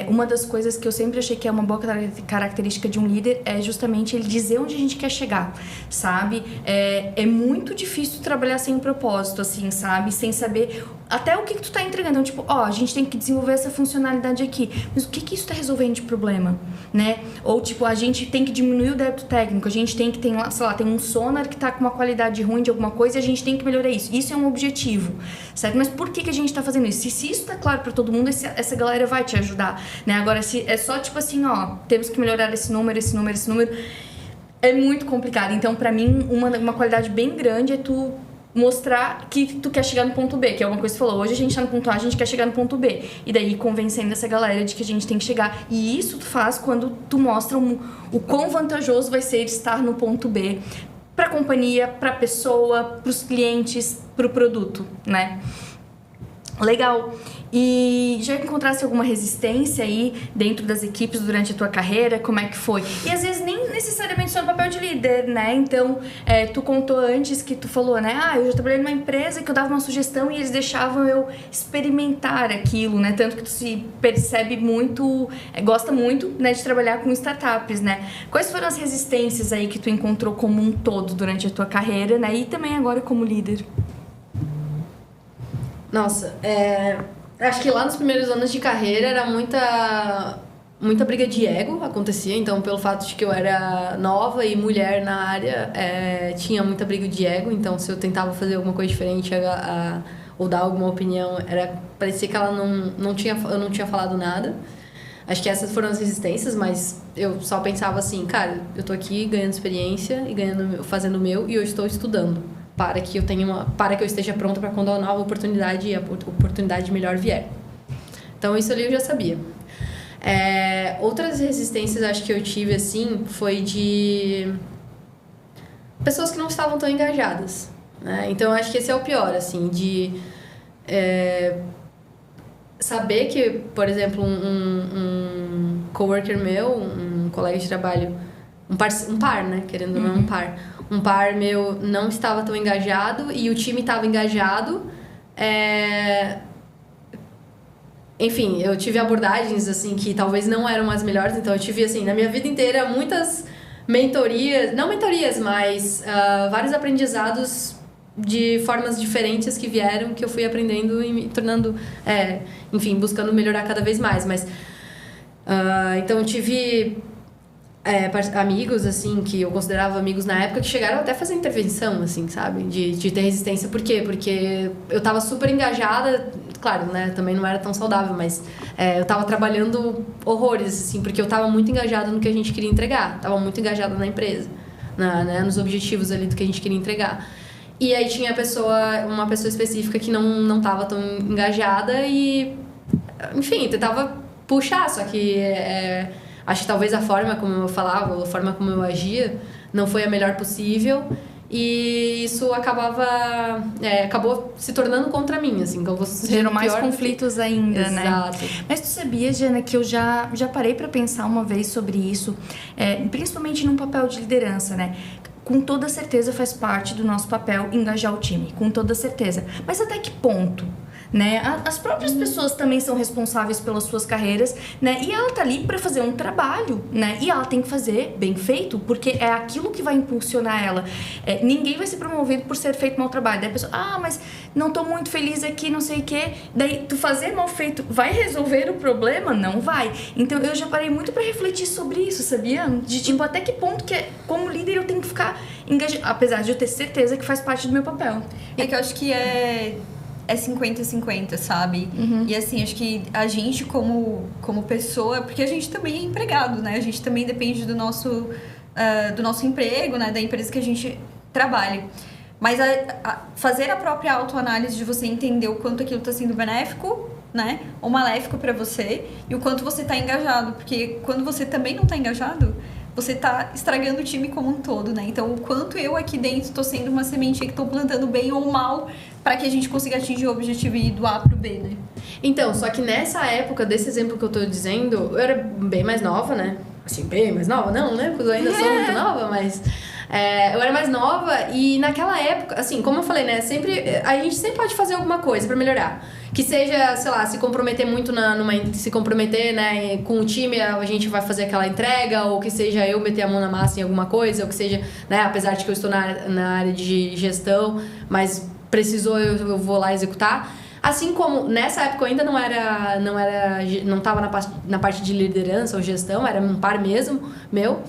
Uma das coisas que eu sempre achei que é uma boa característica de um líder é justamente ele dizer onde a gente quer chegar, sabe? É muito difícil trabalhar sem um propósito, assim, sabe? Sem saber até o que tu tá entregando. Então, tipo, a gente tem que desenvolver essa funcionalidade aqui. Mas o que isso tá resolvendo de problema, né? Ou, tipo, a gente tem que diminuir o débito técnico, a gente tem que ter, sei lá, tem um sonar que tá com uma qualidade ruim de alguma coisa e a gente tem que melhorar isso. Isso é um objetivo, certo? Mas por que a gente tá fazendo isso? Se isso tá claro pra todo mundo, essa galera vai te ajudar, né? Agora, se é só, tipo assim, temos que melhorar esse número, é muito complicado. Então, pra mim, uma qualidade bem grande é tu mostrar que tu quer chegar no ponto B, que é uma coisa que você falou, hoje a gente tá no ponto A, a gente quer chegar no ponto B, e daí convencendo essa galera de que a gente tem que chegar, e isso tu faz quando tu mostra o quão vantajoso vai ser estar no ponto B pra companhia, pra pessoa, pros clientes, pro produto, né? Legal. E já encontrasse alguma resistência aí dentro das equipes durante a tua carreira? Como é que foi? E às vezes nem necessariamente só no papel de líder, né? Então, tu contou antes que tu falou, né? Eu já trabalhei numa empresa que eu dava uma sugestão e eles deixavam eu experimentar aquilo, né? Tanto que tu se percebe muito, gosta muito, né, de trabalhar com startups, né? Quais foram as resistências aí que tu encontrou como um todo durante a tua carreira, né? E também agora como líder? Nossa, acho que lá nos primeiros anos de carreira era muita briga de ego acontecia, então pelo fato de que eu era nova e mulher na área, tinha muita briga de ego, então se eu tentava fazer alguma coisa diferente ou dar alguma opinião, parecia que eu não tinha falado nada. Acho que essas foram as resistências, mas eu só pensava assim, cara, eu tô aqui ganhando experiência e fazendo o meu e eu estou estudando. Para que eu esteja pronta para quando a nova oportunidade e a oportunidade melhor vier. Então, isso ali eu já sabia. Outras resistências, acho que eu tive, assim, foi de pessoas que não estavam tão engajadas, né? Então, acho que esse é o pior, assim, de saber que, por exemplo, um coworker meu, um colega de trabalho, um par, né? Querendo ou não, um par. Um par meu não estava tão engajado e o time estava engajado. Enfim, eu tive abordagens, assim, que talvez não eram as melhores. Então, eu tive, assim, na minha vida inteira, muitas mentorias... Não mentorias, mas vários aprendizados de formas diferentes que vieram, que eu fui aprendendo e me tornando... enfim, buscando melhorar cada vez mais. Mas, então, eu tive... amigos, assim, que eu considerava amigos na época, que chegaram até a fazer intervenção, assim, sabe? De ter resistência. Por quê? Porque eu tava super engajada, claro, né? Também não era tão saudável, mas eu tava trabalhando horrores, assim, porque eu tava muito engajada no que a gente queria entregar. Tava muito engajada na empresa, né? Nos objetivos ali do que a gente queria entregar. E aí tinha uma pessoa específica que não tava tão engajada e, enfim, tentava puxar, só que... acho que talvez a forma como eu falava, a forma como eu agia, não foi a melhor possível. E isso acabou se tornando contra mim, assim. Então, gerou mais conflitos ainda, Exato. né? Mas tu sabia, Jana, que eu já parei pra pensar uma vez sobre isso, principalmente num papel de liderança, né? Com toda certeza faz parte do nosso papel engajar o time, com toda certeza. Mas até que ponto? Né? As próprias pessoas também são responsáveis pelas suas carreiras, né? E ela tá ali para fazer um trabalho, né? E ela tem que fazer bem feito, porque é aquilo que vai impulsionar ela. Ninguém vai ser promovido por ser feito mal trabalho. Daí a pessoa, mas não tô muito feliz aqui, não sei o quê. Daí tu fazer mal feito vai resolver o problema? Não vai. Então eu já parei muito para refletir sobre isso, sabia? De tipo, até que ponto que como líder eu tenho que ficar engajado, apesar de eu ter certeza que faz parte do meu papel. É que eu acho que é 50-50, sabe? Uhum. E assim, acho que a gente como pessoa, porque a gente também é empregado, né? A gente também depende do nosso emprego, né? Da empresa que a gente trabalha. Mas fazer a própria autoanálise de você entender o quanto aquilo está sendo benéfico, né? Ou maléfico para você, e o quanto você está engajado. Porque quando você também não está engajado, você tá estragando o time como um todo, né? Então, o quanto eu aqui dentro tô sendo uma sementinha que tô plantando bem ou mal para que a gente consiga atingir o objetivo e ir do A pro B, né? Então, só que nessa época, desse exemplo que eu tô dizendo, eu era bem mais nova, né? Assim, bem mais nova, não, né? Porque eu ainda sou muito nova, mas... eu era mais nova e naquela época, assim, como eu falei, né? A gente sempre pode fazer alguma coisa pra melhorar. Que seja, sei lá, se comprometer muito se comprometer, né, com o time, a gente vai fazer aquela entrega, ou que seja eu meter a mão na massa em alguma coisa, ou que seja, né, apesar de que eu estou na área de gestão, mas precisou, eu vou lá executar. Assim como nessa época eu ainda não estava na parte de liderança ou gestão, era um par mesmo, meu.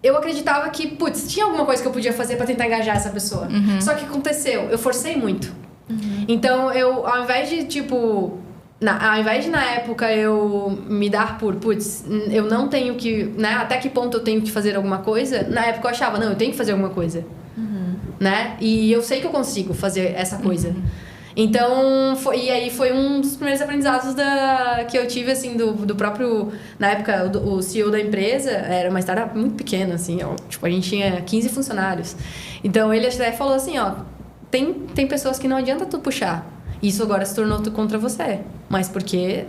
Eu acreditava que, putz, tinha alguma coisa que eu podia fazer para tentar engajar essa pessoa. Uhum. Só que aconteceu, eu forcei muito. Uhum. Então, ao invés de na época eu me dar putz, eu não tenho que, né, até que ponto eu tenho que fazer alguma coisa, na época eu achava, não, eu tenho que fazer alguma coisa, né, e eu sei que eu consigo fazer essa coisa. Então, aí foi um dos primeiros aprendizados que eu tive, assim, do próprio... Na época, o CEO da empresa era uma startup muito pequena, assim, tipo, a gente tinha 15 funcionários. Então, ele até falou assim, tem pessoas que não adianta tu puxar. Isso agora se tornou contra você. Mas porque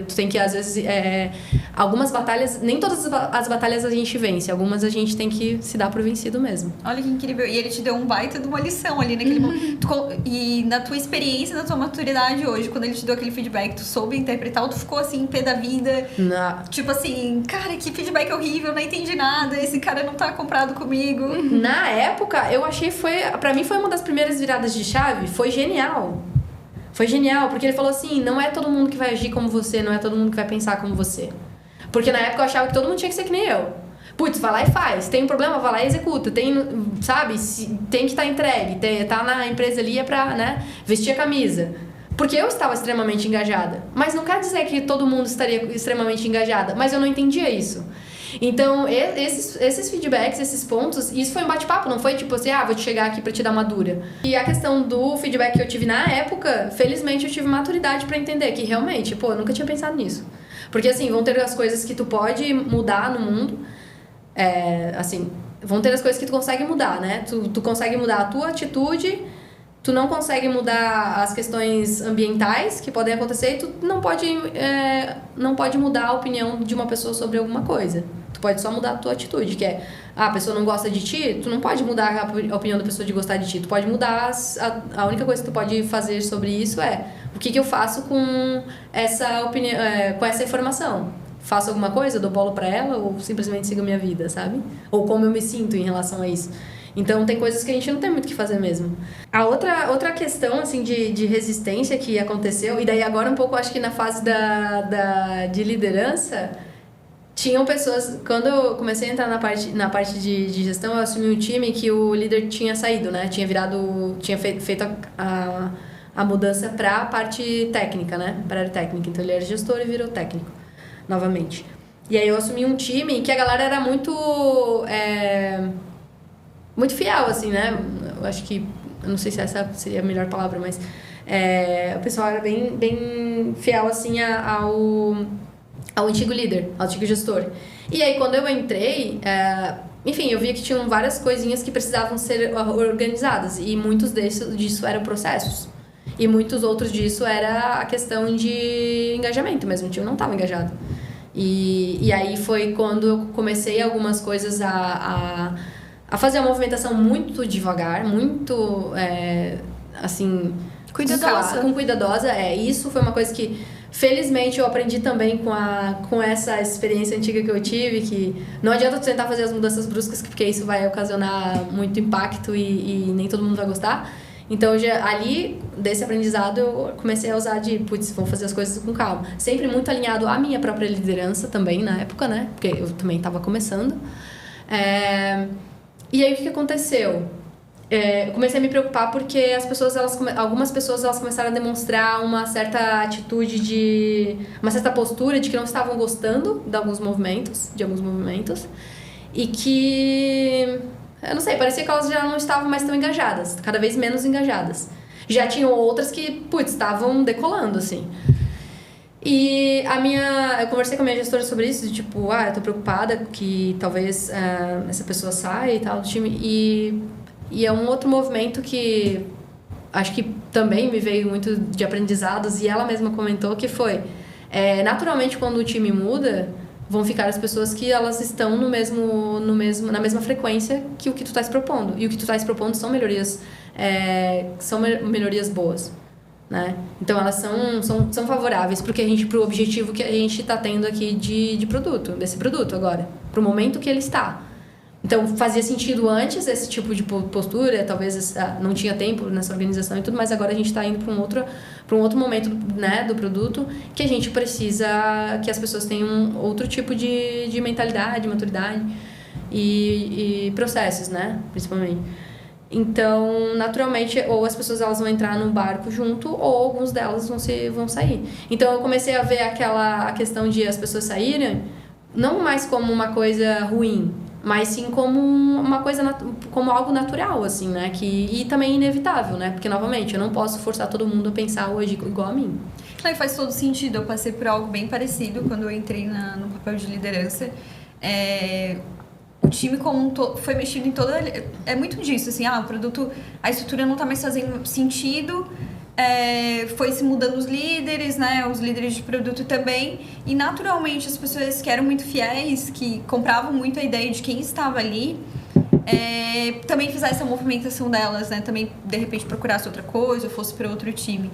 tu tem que, às vezes... algumas batalhas... Nem todas as batalhas a gente vence. Algumas a gente tem que se dar por vencido mesmo. Olha que incrível. E ele te deu um baita de uma lição ali naquele momento. E na tua experiência, na tua maturidade hoje, quando ele te deu aquele feedback, tu soube interpretar ou tu ficou assim, pé da vida? Tipo assim, cara, que feedback horrível, não entendi nada, esse cara não tá comprado comigo. Na época, eu achei pra mim foi uma das primeiras viradas de chave. Foi genial. Foi genial, porque ele falou assim, não é todo mundo que vai agir como você, não é todo mundo que vai pensar como você. Porque na época eu achava que todo mundo tinha que ser que nem eu. Putz, vai lá e faz. Tem um problema, vai lá e executa. Sabe, tem que estar entregue. Tá na empresa ali é pra, né, vestir a camisa. Porque eu estava extremamente engajada. Mas não quer dizer que todo mundo estaria extremamente engajada. Mas eu não entendia isso. Então, esses feedbacks, esses pontos, isso foi um bate-papo, não foi tipo assim, vou te chegar aqui pra te dar uma dura. E a questão do feedback que eu tive na época, felizmente eu tive maturidade pra entender que realmente, eu nunca tinha pensado nisso. Porque assim, vão ter as coisas que tu pode mudar no mundo, assim, vão ter as coisas que tu consegue mudar, né? Tu consegue mudar a tua atitude, tu não consegue mudar as questões ambientais que podem acontecer e tu não pode mudar a opinião de uma pessoa sobre alguma coisa. Tu pode só mudar a tua atitude, que a pessoa não gosta de ti, tu não pode mudar a opinião da pessoa de gostar de ti. Tu pode mudar, a única coisa que tu pode fazer sobre isso o que eu faço com essa opinião, com essa informação. Faço alguma coisa, dou bola pra ela ou simplesmente sigo a minha vida, sabe? Ou como eu me sinto em relação a isso. Então, tem coisas que a gente não tem muito o que fazer mesmo. A outra questão, assim, de resistência que aconteceu, e daí agora um pouco, acho que na fase de liderança, tinham pessoas... Quando eu comecei a entrar na parte de gestão, eu assumi um time que o líder tinha saído, né? Tinha feito a mudança para a parte técnica, né? Para a área técnica. Então, ele era gestor e virou técnico, novamente. E aí, eu assumi um time que a galera era muito fiel, assim, né? Eu acho que... Eu não sei se essa seria a melhor palavra, mas... o pessoal era bem fiel, assim, ao antigo líder, ao antigo gestor. E aí, quando eu entrei... enfim, eu via que tinham várias coisinhas que precisavam ser organizadas. E muitos disso eram processos. E muitos outros disso era a questão de engajamento mesmo. O time não estava engajado. E aí foi quando eu comecei algumas coisas a fazer uma movimentação muito devagar, muito, assim... Cuidadosa. Isso foi uma coisa que, felizmente, eu aprendi também com essa experiência antiga que eu tive, que não adianta tu tentar fazer as mudanças bruscas, porque isso vai ocasionar muito impacto e nem todo mundo vai gostar. Então, ali, desse aprendizado, eu comecei a usar vamos fazer as coisas com calma. Sempre muito alinhado à minha própria liderança também, na época, né? Porque eu também estava começando. E aí, o que aconteceu? Eu comecei a me preocupar porque algumas pessoas elas começaram a demonstrar uma certa atitude uma certa postura de que não estavam gostando de alguns movimentos, e que, eu não sei, parecia que elas já não estavam mais tão engajadas, cada vez menos engajadas. Já tinham outras que, estavam decolando, assim. E eu conversei com a minha gestora sobre isso, de eu tô preocupada que talvez essa pessoa saia e tal do time, e é um outro movimento que acho que também me veio muito de aprendizados, e ela mesma comentou que foi... naturalmente, quando o time muda, vão ficar as pessoas que elas estão na mesma frequência que o que tu estás propondo. E o que tu estás propondo são melhorias boas, né? Então, elas são favoráveis pro objetivo que a gente está tendo aqui desse produto agora, pro momento que ele está. Então, fazia sentido antes esse tipo de postura, talvez não tinha tempo nessa organização e tudo, mas agora a gente está indo para um outro momento, né, do produto, que a gente precisa que as pessoas tenham outro tipo de mentalidade, maturidade e processos, né, principalmente. Então, naturalmente, ou as pessoas elas vão entrar no barco junto, ou alguns delas vão sair. Então, eu comecei a ver a questão de as pessoas saírem, não mais como uma coisa ruim, mas sim como uma coisa, como algo natural, assim, né? E também inevitável, né? Porque, novamente, eu não posso forçar todo mundo a pensar hoje igual a mim. Claro, faz todo sentido. Eu passei por algo bem parecido quando eu entrei no papel de liderança. O time como um todo foi mexido em toda... É muito disso, assim, o produto... A estrutura não tá mais fazendo sentido... foi se mudando os líderes, né? Os líderes de produto também. E naturalmente as pessoas que eram muito fiéis, que compravam muito a ideia de quem estava ali, também fizesse essa movimentação delas, né? Também, de repente, procurasse outra coisa, ou fosse para outro time.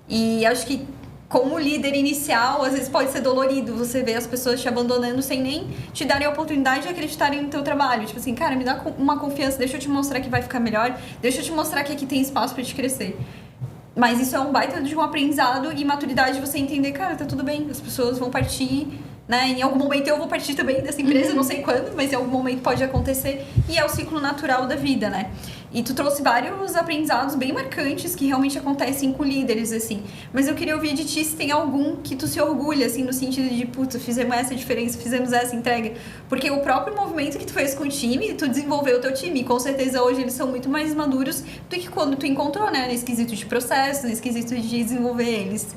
E acho que, como líder inicial, às vezes pode ser dolorido você ver as pessoas te abandonando sem nem te darem a oportunidade de acreditarem no teu trabalho. Tipo assim, cara, me dá uma confiança, deixa eu te mostrar que vai ficar melhor, deixa eu te mostrar que aqui tem espaço para te crescer. Mas isso é um baita de um aprendizado e maturidade de você entender, cara, tá tudo bem, as pessoas vão partir, né? Em algum momento eu vou partir também dessa empresa, não sei quando, mas em algum momento pode acontecer. E é o ciclo natural da vida, né? E tu trouxe vários aprendizados bem marcantes que realmente acontecem com líderes, assim. Mas eu queria ouvir de ti se tem algum que tu se orgulha, assim, no sentido de, putz, fizemos essa diferença, fizemos essa entrega. Porque o próprio movimento que tu fez com o time, tu desenvolveu o teu time. E com certeza hoje eles são muito mais maduros do que quando tu encontrou, né? No esquisito de processo, no esquisito de desenvolver eles.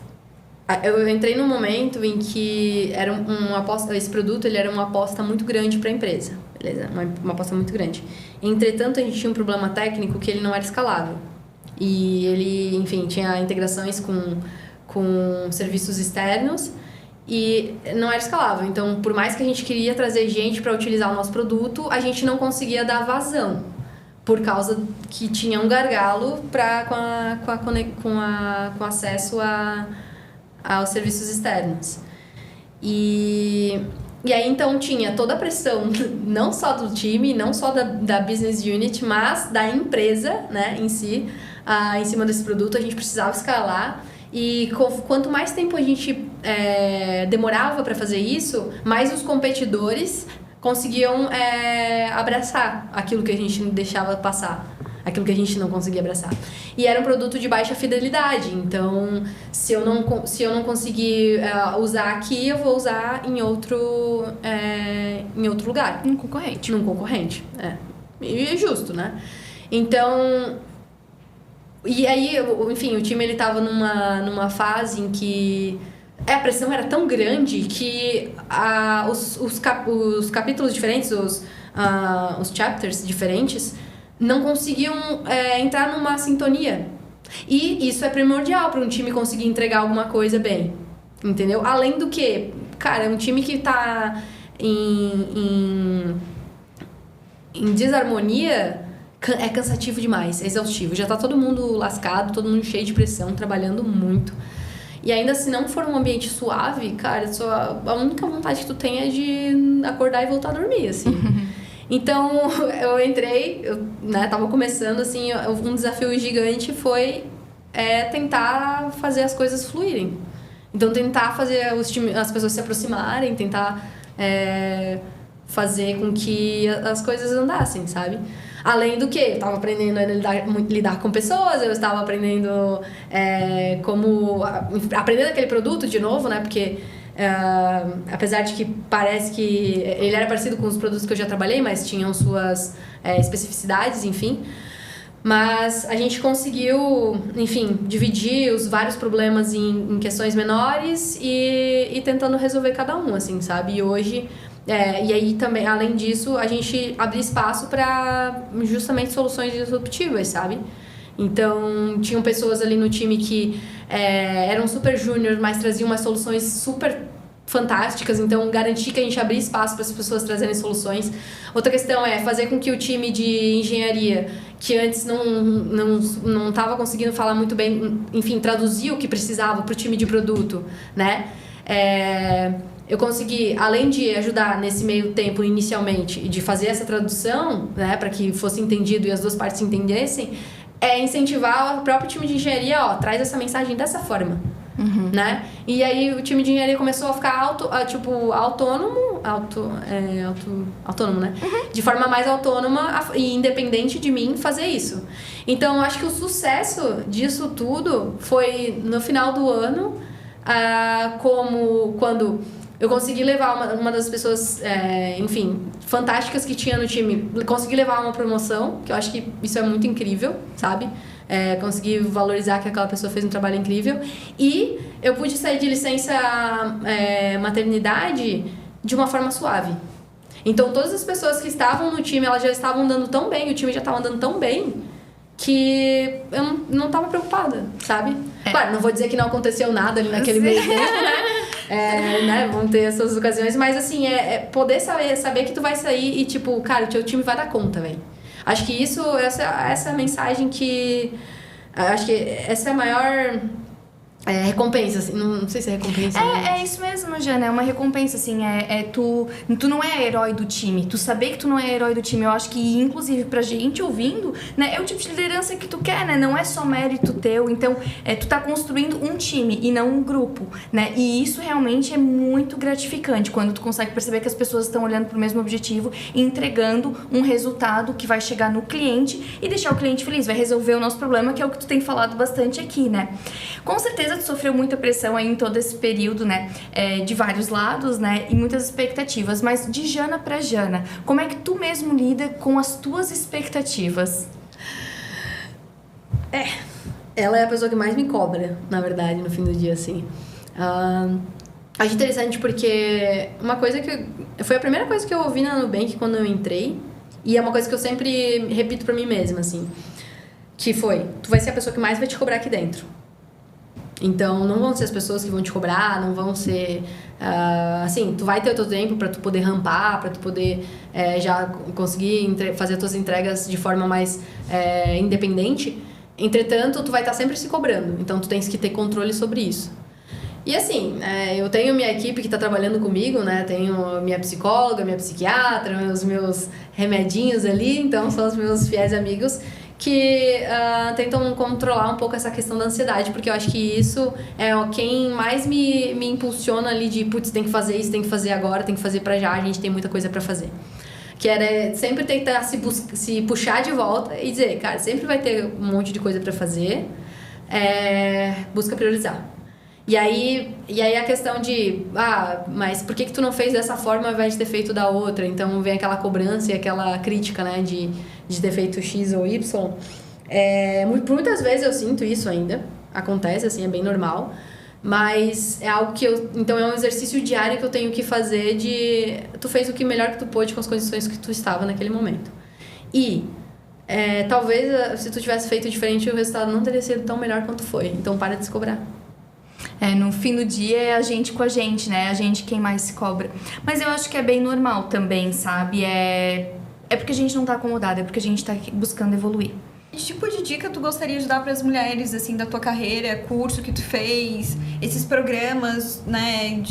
Eu entrei num momento em que era esse produto ele era uma aposta muito grande para a empresa, beleza? Uma aposta muito grande. Entretanto, a gente tinha um problema técnico que ele não era escalável. E ele, enfim, tinha integrações com serviços externos e não era escalável. Então, por mais que a gente queria trazer gente para utilizar o nosso produto, a gente não conseguia dar vazão, por causa que tinha um gargalo com acesso aos serviços externos. E aí, então, tinha toda a pressão, não só do time, não só da business unit, mas da empresa, né, em si, em cima desse produto. A gente precisava escalar E quanto mais tempo a gente demorava para fazer isso, mais os competidores conseguiam abraçar aquilo que a gente deixava passar, aquilo que a gente não conseguia abraçar. E era um produto de baixa fidelidade, então se eu não conseguir usar aqui, eu vou usar em outro lugar. Um concorrente. Num concorrente, E é justo, né? Então... E aí, enfim, o time ele tava numa fase em que a pressão era tão grande que os capítulos diferentes, os chapters diferentes, não conseguiam entrar numa sintonia. E isso é primordial para um time conseguir entregar alguma coisa bem, entendeu? Além do que, cara, um time que tá em desarmonia é cansativo demais, é exaustivo. Já tá todo mundo lascado, todo mundo cheio de pressão, trabalhando muito. E ainda se não for um ambiente suave, cara, a única vontade que tu tem é de acordar e voltar a dormir, assim. Então, eu entrei, tava começando, assim, um desafio gigante foi tentar fazer as coisas fluírem. Então, tentar fazer as pessoas se aproximarem, tentar fazer com que as coisas andassem, sabe? Além do que, eu estava aprendendo a lidar com pessoas, eu estava aprendendo aprendendo aquele produto de novo, né? Porque apesar de que parece que ele era parecido com os produtos que eu já trabalhei, mas tinham suas especificidades, enfim. Mas a gente conseguiu, enfim, dividir os vários problemas em questões menores e tentando resolver cada um, assim, sabe? E hoje... e aí também, além disso, a gente abre espaço para justamente soluções disruptivas, sabe? Então, tinham pessoas ali no time que eram super júnior, mas traziam umas soluções super fantásticas, então garantir que a gente abria espaço para as pessoas trazerem soluções. Outra questão é fazer com que o time de engenharia, que antes não estava conseguindo falar muito bem, enfim, traduzir o que precisava para o time de produto, né? Eu consegui, além de ajudar nesse meio tempo inicialmente e de fazer essa tradução, né, para que fosse entendido e as duas partes se entendessem, incentivar o próprio time de engenharia, traz essa mensagem dessa forma, né? E aí o time de engenharia começou a ficar autônomo, né? De forma mais autônoma e independente de mim fazer isso. Então, eu acho que o sucesso disso tudo foi no final do ano, como quando eu consegui levar uma das pessoas, enfim, fantásticas que tinha no time, consegui levar uma promoção, que eu acho que isso é muito incrível, sabe? Consegui valorizar que aquela pessoa fez um trabalho incrível. E eu pude sair de licença maternidade de uma forma suave. Então, todas as pessoas que estavam no time, elas já estavam andando tão bem, o time já estava andando tão bem, que eu não estava preocupada, sabe? Claro, não vou dizer que não aconteceu nada ali naquele meio tempo, né? Vão ter essas ocasiões, mas assim, poder saber que tu vai sair e tipo, cara, o teu time vai dar conta, velho. Acho que essa é a mensagem que... Acho que essa é a maior... recompensa, assim, não sei se é recompensa. É isso mesmo, Jana, é uma recompensa, assim, tu não é herói do time, tu saber que tu não é herói do time, eu acho que, inclusive, pra gente ouvindo, né, é o tipo de liderança que tu quer, né, não é só mérito teu, então, tu tá construindo um time e não um grupo, né, e isso realmente é muito gratificante, quando tu consegue perceber que as pessoas estão olhando pro mesmo objetivo e entregando um resultado que vai chegar no cliente e deixar o cliente feliz, vai resolver o nosso problema, que é o que tu tem falado bastante aqui, né. Com certeza tu sofreu muita pressão aí em todo esse período, né, de vários lados, né, e muitas expectativas, mas de Jana pra Jana, como é que tu mesmo lida com as tuas expectativas? Ela é a pessoa que mais me cobra, na verdade, no fim do dia, assim. Acho interessante porque uma coisa foi a primeira coisa que eu ouvi na Nubank quando eu entrei, e é uma coisa que eu sempre repito pra mim mesma, assim, que foi, tu vai ser a pessoa que mais vai te cobrar aqui dentro. Então, não vão ser as pessoas que vão te cobrar, não vão ser... assim, tu vai ter o teu tempo para tu poder rampar, para tu poder já conseguir fazer as tuas entregas de forma mais independente. Entretanto, tu vai estar sempre se cobrando. Então, tu tens que ter controle sobre isso. E assim, eu tenho minha equipe que está trabalhando comigo, né? Tenho minha psicóloga, minha psiquiatra, os meus remedinhos ali. Então, são os meus fiéis amigos que tentam controlar um pouco essa questão da ansiedade, porque eu acho que isso é quem mais me impulsiona ali de, putz, tem que fazer isso, tem que fazer agora, tem que fazer pra já, a gente tem muita coisa pra fazer. Que era sempre tentar se puxar de volta e dizer, cara, sempre vai ter um monte de coisa pra fazer, busca priorizar. E aí a questão de, mas por que tu não fez dessa forma ao invés de ter feito da outra? Então vem aquela cobrança e aquela crítica, né, de ter feito X ou Y. Por muitas vezes eu sinto isso ainda, acontece, assim, é bem normal. Mas é algo que então é um exercício diário que eu tenho que fazer de... Tu fez o que melhor que tu pôde com as condições que tu estava naquele momento. E talvez se tu tivesse feito diferente, o resultado não teria sido tão melhor quanto foi. Então para de se cobrar. No fim do dia é a gente com a gente, né? A gente quem mais se cobra. Mas eu acho que é bem normal também, sabe? É porque a gente não tá acomodada, é porque a gente tá buscando evoluir. Que tipo de dica tu gostaria de dar para as mulheres, assim, da tua carreira, curso que tu fez, esses programas, né,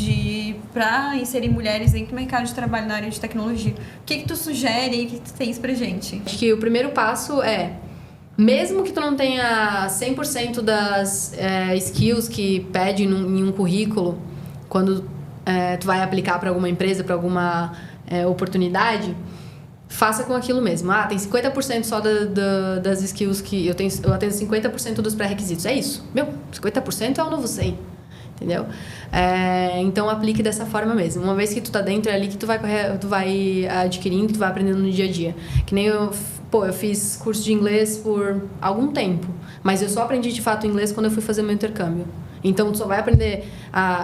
pra inserir mulheres dentro do mercado de trabalho na área de tecnologia? O que tu sugere e o que tu tens pra gente? Acho que o primeiro passo mesmo que tu não tenha 100% das skills que pede em um currículo, quando tu vai aplicar para alguma empresa, para alguma oportunidade, faça com aquilo mesmo. Tem 50% só das skills que eu atendo 50% dos pré-requisitos. É isso. 50% é o novo 100. Entendeu? Então aplique dessa forma mesmo. Uma vez que tu tá dentro, é ali que tu vai adquirindo, tu vai aprendendo no dia a dia. Que nem eu fiz curso de inglês por algum tempo, mas eu só aprendi de fato inglês quando eu fui fazer meu intercâmbio. Então tu só vai aprender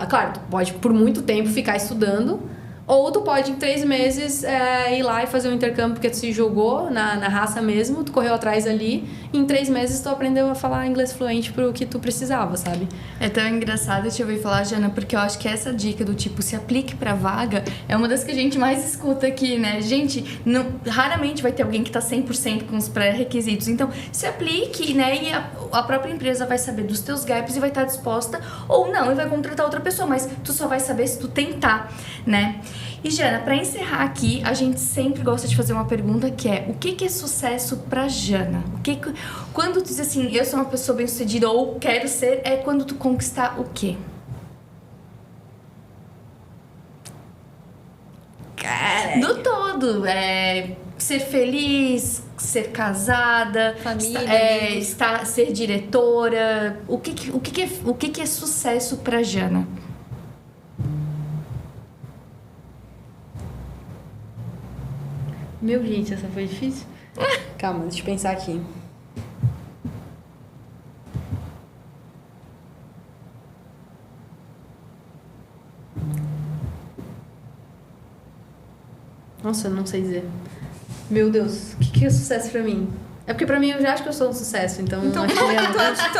claro, tu pode por muito tempo ficar estudando, ou tu pode em 3 meses ir lá e fazer um intercâmbio porque tu se jogou na raça mesmo, tu correu atrás ali, e em 3 meses tu aprendeu a falar inglês fluente pro que tu precisava, sabe? É tão engraçado te ouvir falar, Jana, porque eu acho que essa dica do tipo, se aplique pra vaga, é uma das que a gente mais escuta aqui, né? Gente, raramente vai ter alguém que tá 100% com os pré-requisitos, então se aplique, né? E a própria empresa vai saber dos teus gaps e vai estar disposta ou não, e vai contratar outra pessoa, mas tu só vai saber se tu tentar, né? E Jana, pra encerrar aqui, a gente sempre gosta de fazer uma pergunta que é: o que é sucesso pra Jana? Quando tu diz assim, eu sou uma pessoa bem-sucedida ou quero ser, é quando tu conquistar o quê? Cara, do todo, ser feliz, ser casada, família, ser diretora. O que é sucesso pra Jana? Gente, essa foi difícil. Calma, deixa eu pensar aqui. Nossa, eu não sei dizer. Meu Deus, o que é sucesso pra mim? É porque pra mim eu já acho que eu sou um sucesso, então Então, acho que tua vida é um sucesso.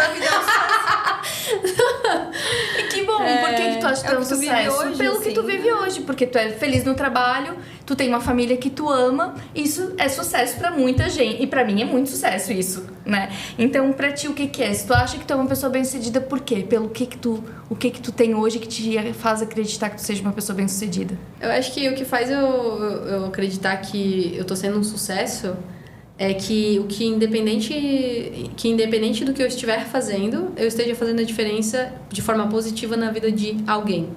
E que bom, por que tu acha que tu é um o que tu vive sucesso? hoje, Pelo que assim. tu vive hoje, porque tu é feliz no trabalho, tu tem uma família que tu ama, isso é sucesso pra muita gente, e pra mim é muito sucesso isso, né? Então, pra ti, o que é? Se tu acha que tu é uma pessoa bem-sucedida, por quê? Pelo o que tu tem hoje que te faz acreditar que tu seja uma pessoa bem-sucedida? Eu acho que o que faz eu acreditar que eu tô sendo um sucesso é que independente do que eu estiver fazendo, eu esteja fazendo a diferença de forma positiva na vida de alguém,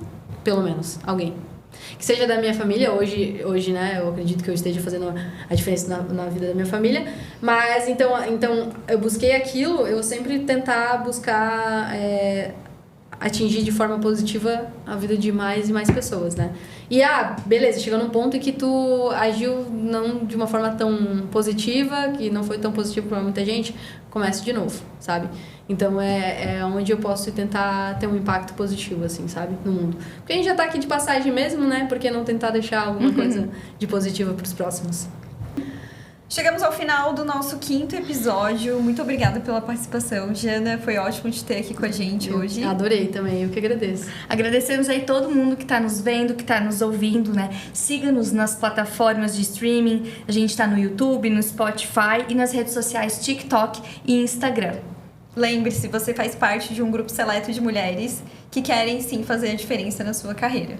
pelo menos, alguém. Que seja da minha família, hoje, né, eu acredito que eu esteja fazendo a diferença na vida da minha família, mas então eu busquei aquilo, eu sempre tentar buscar atingir de forma positiva a vida de mais e mais pessoas, né? E beleza, chegou num ponto em que tu agiu não de uma forma tão positiva, que não foi tão positivo para muita gente, comece de novo, sabe? Então é onde eu posso tentar ter um impacto positivo, assim, sabe? No mundo. Porque a gente já tá aqui de passagem mesmo, né? Por que não tentar deixar alguma coisa de positiva pros próximos? Chegamos ao final do nosso 5º episódio. Muito obrigada pela participação, Jana. Foi ótimo te ter aqui com a gente hoje. Adorei também, eu que agradeço. Agradecemos aí todo mundo que tá nos vendo, que tá nos ouvindo, né? Siga-nos nas plataformas de streaming. A gente tá no YouTube, no Spotify e nas redes sociais TikTok e Instagram. Lembre-se, você faz parte de um grupo seleto de mulheres que querem sim fazer a diferença na sua carreira.